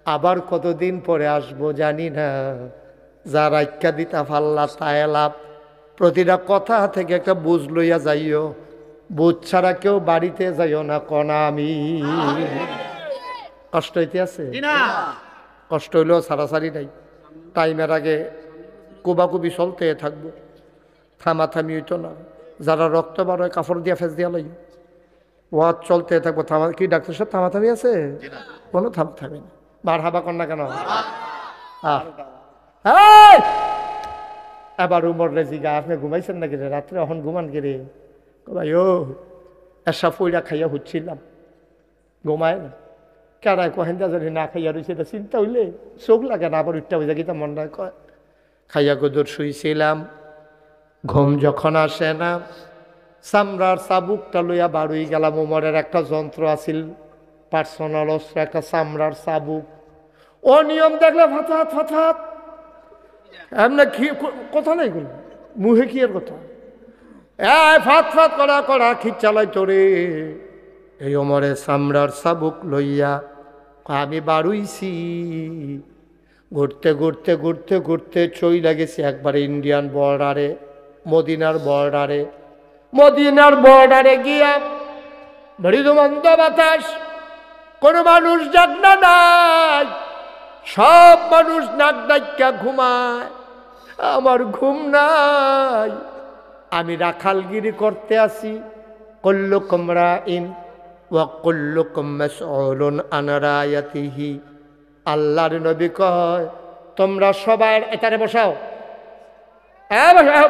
আবার কতদিন পরে আসবো জানি না। যার আখ্যা দিতা ফাল্লা তাই লাভ। প্রতিটা কথা থেকে একটা বুঝ লইয়া যাইও, বুঝ ছাড়া কেউ বাড়িতে যাইও না কনা আমি। কষ্ট হইতে আছে? কষ্ট হইলেও সারাসারি নাই। টাইমের আগে কোবাকুবি চলতে থাকবো, থামাথামি হইতো না। যারা রক্ত বার হয় কাপড় দিয়া ফেস দিয়া লই, ওয়াজ চলতে থাকবো। থামা কি ডাক্তার সাহেব থামাথামি আছে? কোনো থামাথামি না। বার হাবা কর না কেন? এবার উমর রেজিগা আপনি ঘুমাইছেন নাকি রে রাত্রে? এখন ঘুমান কে রে? ভাই ও এসা ফইরা খাইয়া হচ্ছিলাম, ঘুমায় না কেডায় কহেন জানি না খাইয়া রয়েছে, এটা চিন্তা হইলে চোখ লাগে না, আবার উঠটা হয়ে যায়, মন না কয়। খাইয়া গোদর শুইছিলাম, ঘুম যখন আসে না, চামড়ার চাবুকটা লইয়া বাড়ুই গেলাম। উমরের একটা যন্ত্র আছিল, পার্সোনাল অস্ত্র, একটা চামড়ার চাবুক। ও নিয়ম দেখলে ফাথাত ফাথাত এমনি কথা নাই, গুলো মুহে কি এর কথা? ফাত ফাত করা করা খিচ চালাই তোরে। এই ওমরে চামড়ার চাবুক লইয়া আমি বাড়ুইছি। ঘুরতে ঘুরতে ঘুরতে ঘুরতে চইলা গেছি একবারে ইন্ডিয়ান বর্ডারে, মদিনার বর্ডারে। মদিনার বর্ডারে গিয়া মৃদু মন্দ বাতাস, কোনো মানুষ জাগনা নাই, সব মানুষ নাক ডাক্কা ঘুমায়, আমার ঘুম নাই। আমি রাখালগিরি করতে আসি। কুল্লুকুম রাইন ওয়া কুল্লুকুম মাসউলুন আন রায়াতিহি। আল্লাহর নবী কয় তোমরা সবাই এটারে বসাও, বসাও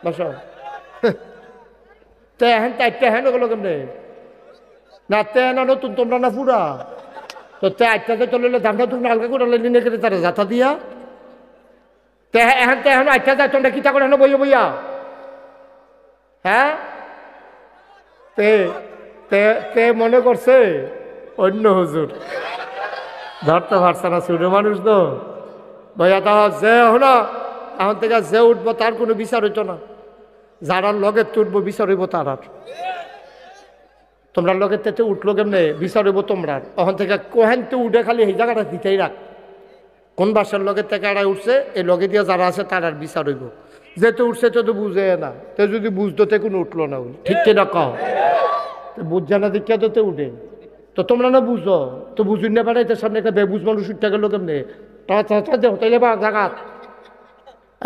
বসাও। তেহেন তাইতে হেন গেল কেমনে? না তেন নতুন তোমরা না পুরা তো তে আটটাতে চলে দামটা তুমি আলগা করে নিয়ে গেলে তারা যাতা দিয়া এখন তেহেন আটটা যায় তোমরা কিতা করে হেন বইয়া বইয়া। হ্যাঁ তে তে তে মনে করছে অন্য হুজুর ধরতে পারছে না, ছোট মানুষ তো বইয়া। তা যে হলো এখন থেকে যে উঠবো তার কোনো বিচার হইতো না, যারা লগে তুটবো বিচার হইব তার। আর তোমরা লগে তেতে উঠলো কেমনে বিচার হইব তোমরা। ওখান থেকে কোহেনতে উঠে খালি এই জায়গাটা দিতেই রাখ, কোন বাসার লগে থেকে আড়াই উঠছে এই লগে দিয়ে যারা আছে তার আর বিচার হইব। যেতে উঠছে তো তো বুঝে না, তে যদি বুঝতো তে কোনো উঠলো না, ঠিক কিনা কও? বুঝছে না দীক্ষা তো উঠে তো তোমরা না বুঝো তো বুঝুন না পারে। এটার সামনে একটা বেবুঝ মানুষ উঠতে গেল কেমনে? দেহ তাইলে বা জাগাত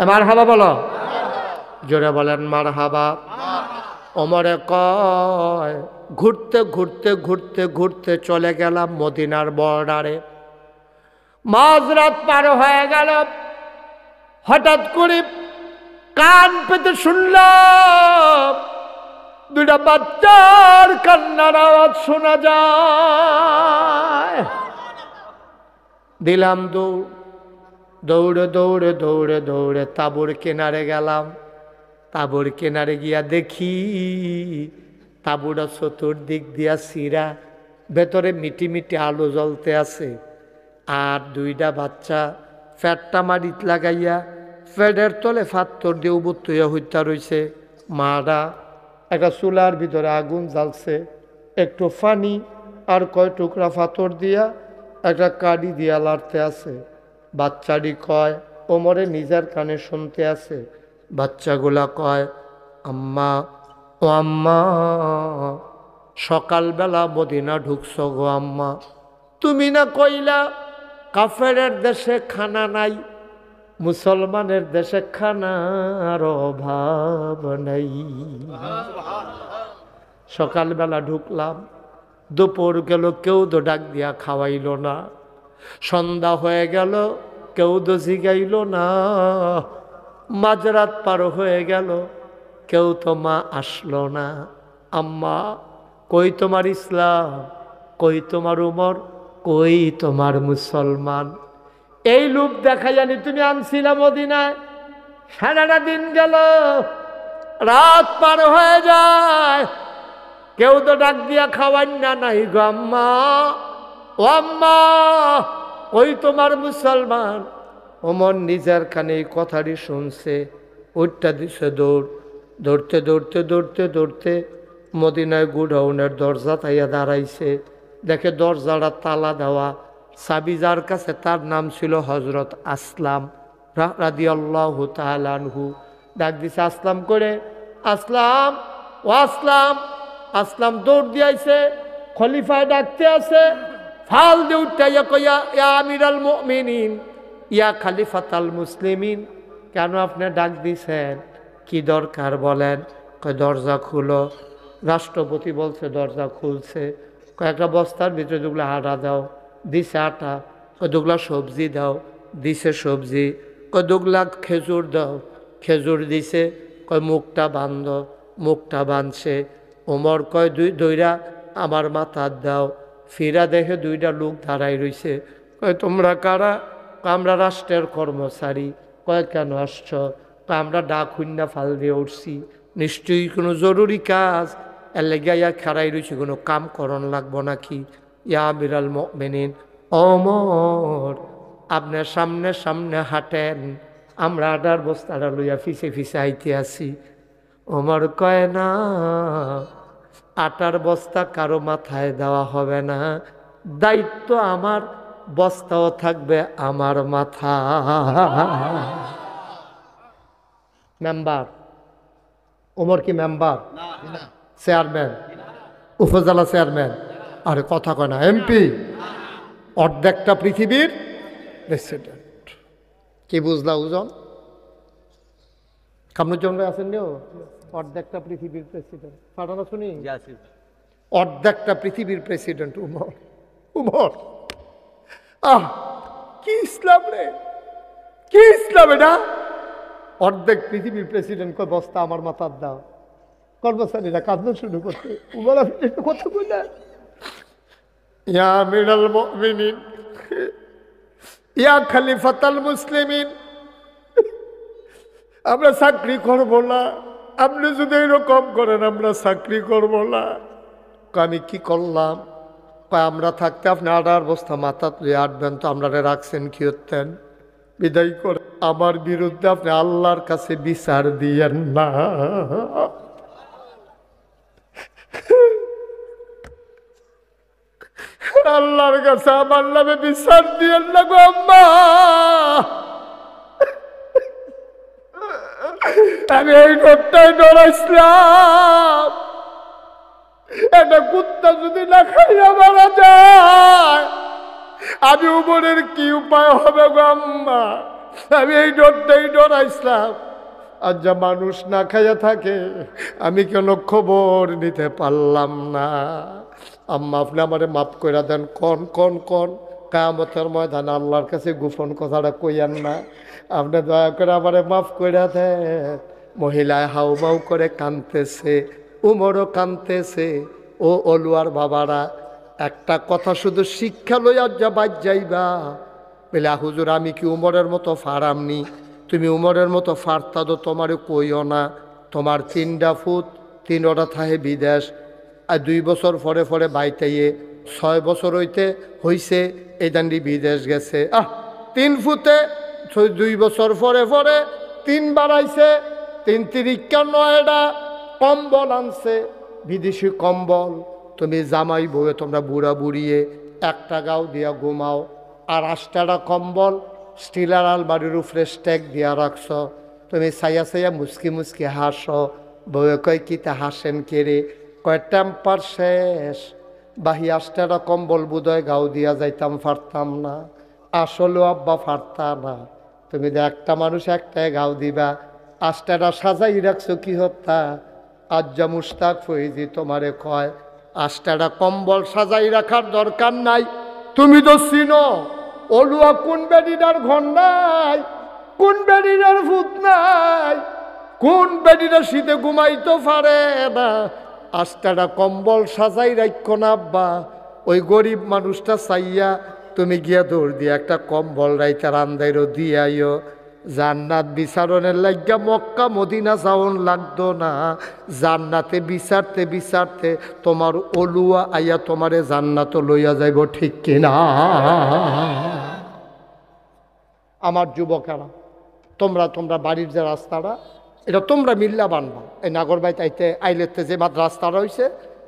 মার হাবা বলো, জোরে বলেন মার হাবা। ওমরে কয় ঘুরতে ঘুরতে ঘুরতে ঘুরতে চলে গেলাম মদিনার বর্ডারে। মাঝরাত পার হয়ে গেল, হঠাৎ করে কান পেতে শুনলাম দুইটা বাচ্চার কান্নার আওয়াজ শোনা যায়। দিলাম দৌড়, দৌড়ে দৌড়ে দৌড়ে দৌড়ে তাঁবুর কিনারে গেলাম। তাঁবুর কিনারে গিয়া দেখি তাঁবুটা চতুর্দিক দিয়া সিরা, ভেতরে মিটি মিটি আলো জ্বলতে আছে। আর দুইটা বাচ্চা ফ্যাটটা মারিত লাগাইয়া ফ্যাটের তলে ফাত্তর দিয়ে উবুত হইয়া হইতা রইছে। মারা একটা চুলার ভিতরে আগুন জ্বালছে, একটু ফানি আর কয় টুকরা ফাতর দিয়া একটা কাঠি দিয়া লাড়তে আছে। বাচ্চাটি কয়, ওমরে নিজের কানে শুনতে আছে। বাচ্চাগুলা কয় আম্মা ও আম্মা, সকালবেলা মদিনা ঢুকছ গো আম্মা, তুমি না কইলা কাফেরের দেশে খানা নাই, মুসলমানের দেশে খানার অভাব নাই। সকালবেলা ঢুকলাম, দুপুর গেল কেউ তো ডাক দিয়া খাওয়াইল না, সন্ধ্যা হয়ে গেল কেউ তো জিগাইল না, মাঝরাত পার হয়ে গেল কেউ তো মা আসলো না। আম্মা কই তোমার ইসলাম, কই তোমার উমর, কই তোমার মুসলমান? এই লোভ দেখা জানি তুমি আনছিলা মদিনায়, সারাটা দিন গেল, রাত পার হয়ে যায়, কেউ তো ডাক দিয়া খাওয়ান না, নাই গো আম্মা, ও আম্মা কই তোমার মুসলমান? ওমর নিজের কানে এই কথাটি শুনছে, ওইটা দিছে দৌড়, দৌড়তে দৌড়তে দৌড়তে দৌড়তে মদিনায় গুডাউনের দরজা তাইয়া দাঁড়াইছে, দেখে দরজাটা তালা দেওয়া, চাবি যার কাছে তার নাম ছিল হজরত আসলাম রাদিয়াল্লাহু তাআলা আনহু। ডাক দিছে আসলাম করে, আসলাম, ও আসলাম। আসলাম দৌড় দিয়াইছে, খলিফায় ডাকতে আছে, ফাল দিয়ে উঠাইয়া কইয়া, ইয়া আমিরাল মুমিনিন, ইয়া খলিফাতাল মুসলিমিন, কেন আপনি ডাক দিছেন? কি দরকার বলেন? কয় দরজা খুলো। রাষ্ট্রপতি বলছে দরজা খুলছে। কয়েকটা বস্তার ভিতরে দুগুলা আটা দাও, দিছে আটা। কয় দুগুলা সবজি দাও, দিছে সবজি। কয় দুগুলা খেজুর দাও, খেজুর দিছে। কয় মুখটা বান্ধ, মুখটা বাঁধছে। ওমর কয় দুইটা আমার মাথার দাও। ফিরা দেখে দুইটা লোক দাঁড়াই রইছে। কয় তোমরা কারা? আমরা রাষ্ট্রের কর্মচারী। কয় কেন আসছ? আমরা ডাক হুন্না ফাল দিয়ে উঠছি, নিশ্চয়ই কোনো জরুরি কাজ, এর লেগে ইয়া খারাই রয়েছি, কোনো কাম করণ লাগবো নাকি? ইয়া আমিরাল মুমিনিন, ওমর আপনার সামনে সামনে হাঁটেন, আমরা আটার বস্তাটা লইয়া ফিসে ফিসে আইতে আসি। ওমর কয় না, আটার বস্তা কারো মাথায় দেওয়া হবে না, দায়িত্ব আমার, বস্তাও থাকবে আমার মাথা। মেম্বার ওমর কি মেম্বার? চেয়ারম্যান, উপজেলা চেয়ারম্যান, আরে কথা কয় না, এমপি, অর্ধেকটা পৃথিবীর প্রেসিডেন্ট। কি বুঝলা ওজন? কামরুজ্জামান ভাই আছেন নিও, অর্ধেকটা পৃথিবীর প্রেসিডেন্ট। পাঠানো শুনি, অর্ধেকটা পৃথিবীর প্রেসিডেন্ট উমর। উমর আহ কি ইসলাম রে, কি ইসলাম এটা! অর্ধেক পৃথিবীর প্রেসিডেন্ট কয় বস্তা আমার মাথার দাও। কর্মচারীরা কাঁদতে শুরু করছে। উমর আপনি একটু কথা বললেন, ইয়া আমিরাল মুমিনিন, ইয়া খলিফাতাল মুসলিমিন, আমরা চাকরি করব না, আপনি যদি এরকম করেন আমরা চাকরি করব না। আমি কি করলাম? আমরা থাকতে আপনি আটার বস্তা মাথা তুলে আটবেন, তো আমরা রাখছেন কি হতেন? বিদায় করে আমার বিরুদ্ধে আপনি আল্লাহর কাছে বিচার দিয়েন না। আল্লাহর কাছে আমার নামে বিচার দিয়েন না গো আম্মা। আমি এই ডরটাই ডরাইছিলাম, একটা কুত্তা যদি না খাইয়া মারা যায়, আমি উমরের কি উপায় হবে গো আম্মা? আমি এই ডরটাই ডরাইছিলাম। আর যা মানুষ না খাইয়া থাকে, আমি কেন খবর নিতে পারলাম না? আম্মা আপনি আমারে মাফ করে দেন। কন কন কন কিয়ামতের ময়দানে আল্লাহর কাছে গোপন কথাটা কইয়েন না, আপনি দয়া করে আমারে মাফ করে দেন। মহিলায় হাউমাউ করে কাঁদতেছে, উমরও কাঁদতেছে। ও অলুয়ার বাবারা, একটা কথা শুধু শিক্ষা লইয়া যা বাদ যাইবা, বলে হুজুর আমি কি উমরের মতো ফারামনি? তুমি উমরের মতো ফারতা তো তোমারে কইও না। তোমার 3টা ফুট 3টা থাহে বিদেশ, আর 2 বছর পরে পরে বাইতাইয়ে 6 বছর হইছে এই দান্ডি বিদেশ গেছে। 3 ফুটে 2 বছর পরে পরে 3 বাড়াইছে, 3 তিরিকা 9টা কম্বল আনছে, বিদেশি কম্বল। তুমি জামাই বউয়ে তোমরা বুড়া বুড়িয়ে একটা গাও দিয়া ঘুমাও, আর 8টা কম্বল স্টিলার আলমারির উপরে স্টেক দিয়া রাখছ। তুমি সাইয়া সাইয়া মুসকি মুসকি হাসো। বউয়ে কয় কি তা হাসেন কেড়ে? কয় টেম্পার শেষ, বাহি 8টা কম্বল বুধয় গাও দিয়া যাইতাম, পারতাম না। আসলেও আব্বা পারতা না, তুমি তো একটা মানুষ একটাই গাও দিবা, 8টা সাজাই রাখছো কি হত্যা? আজ্জা মুস্তাক ফৈজি তোমারে কয় 8টা কম্বল সাজাই রাখার দরকার নাই। তুমি তো চিনো অলুয়া কোন বেডিটার ঘর নাই, কোন বেডিটার ভূত নাই, কোন বেডিটা শীতে ঘুমাইতে পারে না। 8টা কম্বল সাজাই রাখো না আব্বা, ওই গরিব মানুষটা চাইয়া তুমি গিয়া দৌড় দিয়া একটা কম্বল রাইতার আন্দাইরও দিয়াইও। জান্নাত বিচারণের লাগিয়া মক্কা মদিনা যাওন লাগতো না, জান্নাতে বিচারতে বিচারতে তোমার অলুয়া আইয়া তোমারে জান্নাত লইয়া যাইব, ঠিক কিনা? আমার যুবকেরা, তোমরা তোমরা বাড়ির যে রাস্তাটা এটা তোমরা মিল্লা বানবা। এই নাগরবাইতে আইলেতে যে মাত্র রাস্তাটা হয়েছে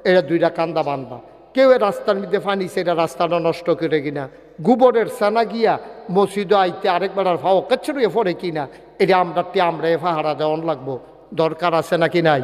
এটা দুইটা কান্দা বানবা। কেউ রাস্তার মধ্যে ফানিছে এটা রাস্তাটা নষ্ট করে কিনা, গোবরের সানা গিয়া মসজিদে আইতে আরেকবার আর ফাও কাচ্ছড়িয়ে পড়ে কিনা, এটা আমরা ফাহারা দেওয়ান লাগবো, দরকার আছে নাকি নাই?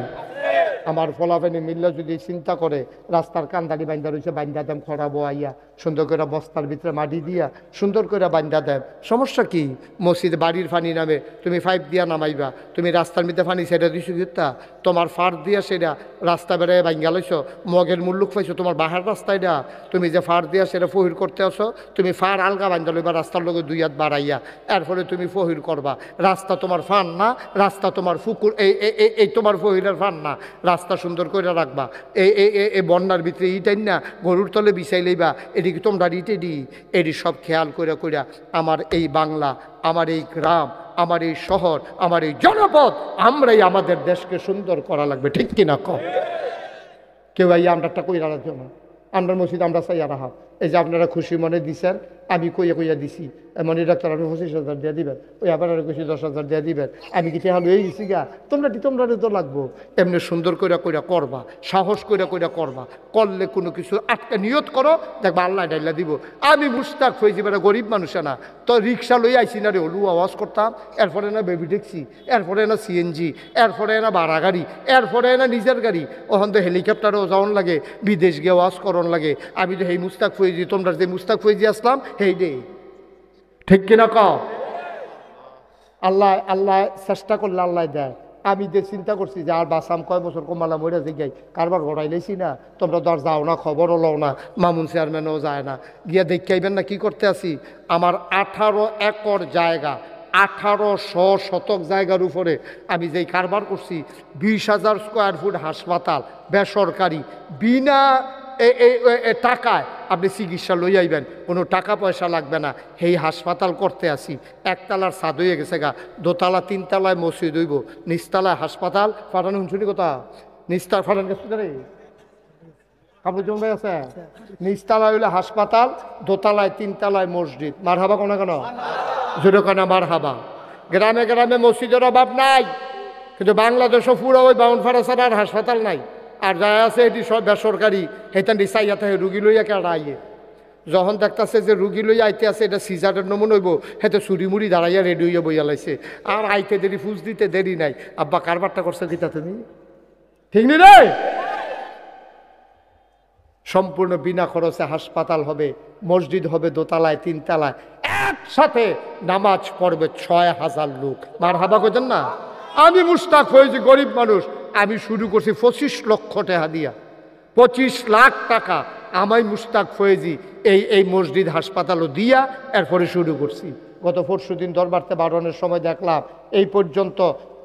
আমার ফলাফেনি মিল্লা যদি চিন্তা করে রাস্তার কান্দারি বান্ধা রয়েছে, বান্ধা দেম খরাবো আইয়া সুন্দর করে বস্তার ভিতরে মাটি দিয়া সুন্দর করে বান্ধা দেম, সমস্যা কি? মসজিদে বাড়ির ফানি নামে তুমি পাইপ দিয়া নামাইবা, তুমি রাস্তার মধ্যে ফানি সেটা দিছো গিতা, তোমার ফার দিয়া সেটা রাস্তা বেড়ায় ভাঙ্গা লইছো, মগের মূল্যক পাইছো, তোমার বাহার রাস্তায়টা তুমি যে ফার দিয়া সেটা ফহির করতে আসো, তুমি ফার আলগা বান্ধা লইবা রাস্তার লগে দুই হাত বাড়াইয়া, এরপরে তুমি ফহির করবা। রাস্তা তোমার ফান না, রাস্তা তোমার ফুকুর, এই তোমার ফহিরের ফান না, রাস্তা সুন্দর করে রাখবা। এই বন্যার ভিতরে ইটাই না গরুর তলে বিছাই লইবা, এটি কি তোমরা ইটেডি? এটি সব খেয়াল করে কইরা আমার এই বাংলা, আমার এই গ্রাম, আমার এই শহর, আমার এই জনপদ, আমরাই আমাদের দেশকে সুন্দর করা লাগবে, ঠিক কিনা? কম কেউ আমরাটা কইরা রাখছো না, আমরা মসজিদ আমরা চাইয়া রাখা। এই যে আপনারা খুশি মনে দিছেন, আমি কইয়া দিছি, মনে ডাক্তার আপনি 25,000 দিয়ে দিবেন, ওই আবার আরো খুশি 10,000 দিয়ে দিবেন, আমি কি হাল হয়ে গেছি গা, তোমরা তো লাগবো। এমনি সুন্দর করে করবা, সাহস করে করবা, করলে কোনো কিছু আটকা নিয়ত করো, দেখবা আল্লাহ ডাইলা দিব। আমি মুস্তাক হয়েছি, বেটা গরিব মানুষ না, তো রিক্সা লই আইসি না রে, হলু আওয়াজ করতাম, এরপরে না বেবি ট্যাক্সি, এরপরে না সিএনজি, এরপরে না ভাড়া গাড়ি, এরপরে না নিজের গাড়ি, ওখান তো হেলিকপ্টারও যাওয়ান লাগে, বিদেশ গিয়ে ওয়াজ করন লাগে। আমি তো সেই মুস্তাক ফৈজি, তোমরা যে মুস্তাক ফৈজি আসলাম সেই ডে, ঠিক কিনা? কও আল্লাহ চেষ্টা করলে আল্লাহ দেয়। আমি যে চিন্তা করছি যে আর বাসাম কয় বছর কমালা মরে যাই, কারবার ঘটাইলেছি না, তোমরা তো আর যাও না, খবরও লও না, মামুন চেয়ারম্যানও যায় না, গিয়া দেখাইবেন না কি করতে আসি। আমার 18 একর জায়গা, 1800 শতক জায়গার উপরে আমি যেই কারবার করছি, 20,000 স্কোয়ার ফুট হাসপাতাল, বেসরকারি, বিনা টাকায় আপনি চিকিৎসা লই আইবেন, কোনো টাকা পয়সা লাগবে না। সেই হাসপাতাল করতে আসি, একতলার ছাদ হয়ে গেছে গা, দোতলা 3 তলায় মসজিদ হইব, নিচতলায় হাসপাতাল। ফাটানো শুনছি কথা, নিচতলা ফাটান গেছে রে কাপড় জমে আছে, নিচতলায় হইলে হাসপাতাল, দোতলায় 3 তলায় মসজিদ। মার হাবা কোনো কেন জোরে কেনা মার হাবা। গ্রামে গ্রামে মসজিদের অভাব নাই, কিন্তু বাংলাদেশও পুরো ওই বাউনফাড়া ছাড়া আর হাসপাতাল নাই। আর যা আছে এটি সব বেসরকারি, হেতান চাইয়া থাকে রুগী লইয়া কেডা আইয়ে, যখন দেখতেছে যে রুগী লইয়া আইতে আছে এটা সিজারের নমুন হইব, হেতে চুরি মুড়ি দাঁড়াইয়া রেডি হইয়া বইয়া লাইছে, আর আইতে দেরি ফুজ দিতে দেরি নাই। আব্বা কারবারটা করছে কিতা তুমি, ঠিক নি রে? সম্পূর্ণ বিনা খরচে হাসপাতাল হবে, মসজিদ হবে দোতলায় 3 তলায়, একসাথে নামাজ পড়বে 6,000 লোক। মার হাবা করতেন না? আমি মুস্তাক হয়েছি, গরিব মানুষ, আমি শুরু করছি 25 লক্ষ টাকা দিয়া, 25 লাখ টাকা আমায় মুস্তাক ফয়েজি এই মসজিদ হাসপাতালও দিয়া এরপরে শুরু করছি। গত পরশুদিন দরবারতে বারণের সময় দেখলাম এই পর্যন্ত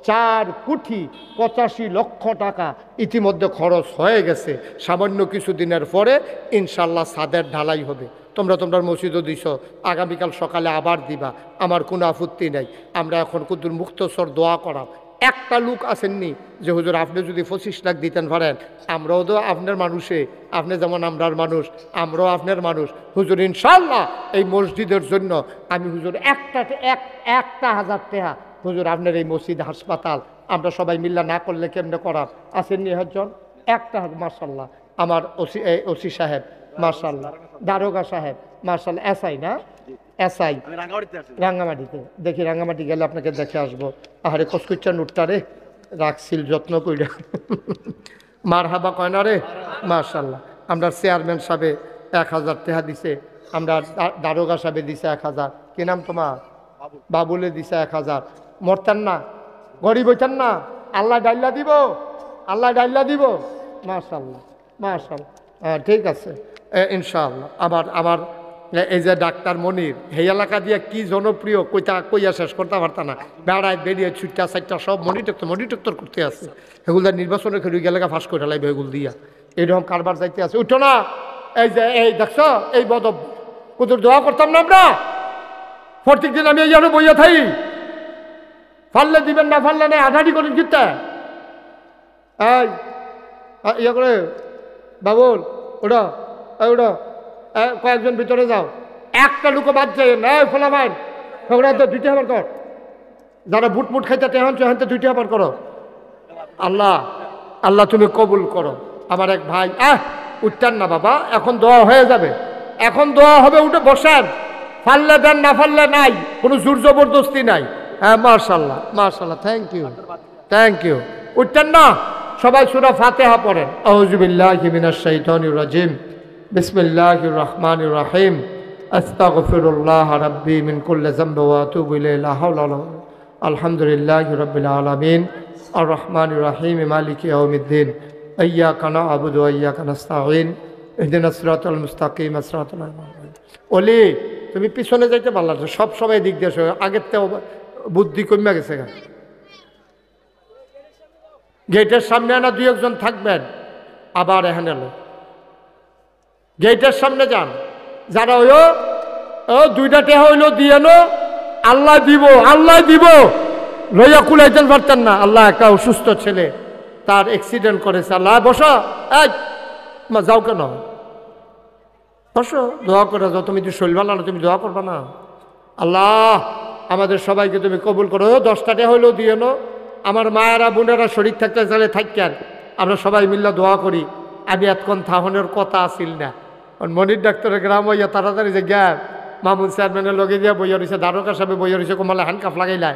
4,85,00,000 টাকা ইতিমধ্যে খরচ হয়ে গেছে। সামান্য কিছুদিনের পরে ইনশাল্লাহ ছাদের ঢালাই হবে। তোমরা মসজিদও দিছ, আগামীকাল সকালে আবার দিবা, আমার কোনো আপত্তি নাই। আমরা এখন কুদ্দুর মুক্তসর দোয়া করা। একটা লোক আসেননি যে হুজুর আপনি যদি 25 লাখ দিতেন পারেন, আমরাও তো আপনার মানুষে, আপনি যেমন আমরার মানুষ, আমরাও আপনার মানুষ, হুজুর ইনশাল্লাহ এই মসজিদের জন্য আমি হুজুর একটা 1,000 টাকা হুজুর আপনার এই মসজিদ হাসপাতাল আমরা সবাই মিল্লা না করলে কেমনে করার আসেননি একজন, একটা মার্শাল্লাহ আমার ওসি সাহেব মার্শাল্লাহ, দারোগা সাহেব মার্শাল্লাহ, এসআই না এসআই রাঙ্গামাটিতে, দেখি রাঙ্গামাটি গেলে আপনাকে দেখে আসবো। আহারে কসকচ্চা নোটটা রে রাখছিল যত্ন কইরা, মার হাবা কয় না রে মার্শাল্লাহ। আমরা চেয়ারম্যান সাহেবে 1,000 টাকা দিছে, আমরা দারোগা সাহেবে দিছে 1,000, কি নাম তোমার? বাবুলে দিছে 1,000। মরতেন না, গরিব হইতেন না, আল্লাহ ডাইল্লা দিব, আল্লাহ ডাইল্লা দিব। মাশাল্লাহ মাশাল্লাহ, ঠিক আছে ইনশাআল্লাহ। আমার এই যে ডাক্তার মনির, এই এলাকা দিয়ে কি জনপ্রিয় কইয়া শেষ করতে পারতাম না, বেড়ায় বেরিয়ে 6টা সব মনিটক্তর করতে আছে। এগুলো নির্বাচনের খেলে এলাকা ফাঁস করে লাইবে এগুলো দিয়া, এরকম কারবার যাইতে আছে। উঠো না, এই যে এই দেখছো এই বদব কুতুর দোয়া করতাম না আমরা প্রত্যেক দিন আমি এই জন্য বইয়া থাই ফাললে দিবেন না ফাললে নাই আধারি করেন কিতা এই ইয়ে করে বাবুল ওটা ওটা কয়েকজন ভিতরে যাও একটা লুকো বাদ যায় না ফোলা ভাই সবরা তো দুইটা আবার কর যারা বুট মুট খাইতে তেহন তো দুইটা আবার করো আল্লাহ আল্লাহ তুমি কবুল করো আমার এক ভাই উঠতেন না বাবা এখন দোয়া হয়ে যাবে এখন দোয়া হবে উঠে বসেন ফাললে দেন না ফাললে নাই কোনো জোর জবরদস্তি নাই হ্যাঁ মার্শাল্লাহ মার্শাল্লাহ থ্যাংক ইউ উঠতেন না সবাই সূরা ফাতিহা পড়েন আউযু বিল্লাহি মিনাশ শাইতানির রাজিম বিসমিল্লাহির রহমানির রহিম আস্তাগফিরুল্লাহ রাব্বি মিন কুল্লি যামবি ওয়া আতুবু ইলাইহি লা হাওলা ওয়ালা আলহামদুলিল্লাহি রাব্বিল আলামিন আর রহমানির রহিম মালিকি ইয়াউমিদ্দিন ইয়্যাকা না'বুদু ওয়া ইয়্যাকা নাস্তাঈন ইহদিনাস সিরাতাল মুস্তাকিম সিরাতাল ওলি তুমি পিছনে যাইতে পারলা না সব সময় দিক দিয়ে আগের তো বুদ্ধি কমে গেছে গা গেটের সামনে না দুই একজন থাকবেন আবার এখানে এলো গেটের সামনে যান যারা ও দুইটা টেহা হইলো দিয়ে নো আল্লাহ দিব লইয়া কুলাইতেন পারতেন না আল্লাহ একটা অসুস্থ ছেলে তার অ্যাক্সিডেন্ট করেছে আল্লাহ বসো এই যাও কেন বসো দোয়া করে যাও তুমি তো শৈল ভালো না তুমি দোয়া করবা না আল্লাহ আমাদের সবাইকে তুমি কবুল করো 10টা টেহা হইলেও দিয়ে নো আমার মায়েরা বোনেরা শরীর থাকতে চাইলে থাকেন আমরা সবাই মিল্লা দোয়া করি আমি এতক্ষণ থাহনের কথা আসিল না মনির ডাক্তারের গ্রাম হইয়া তাড়াতাড়ি যে গ্যাপ মামুন চেয়ারম্যানের লগে দিয়া বইয়া রয়েছে দ্বারকা সাহেব বইয়া রয়েছে কমালে হ্যান্ডকাফ লাগাইলা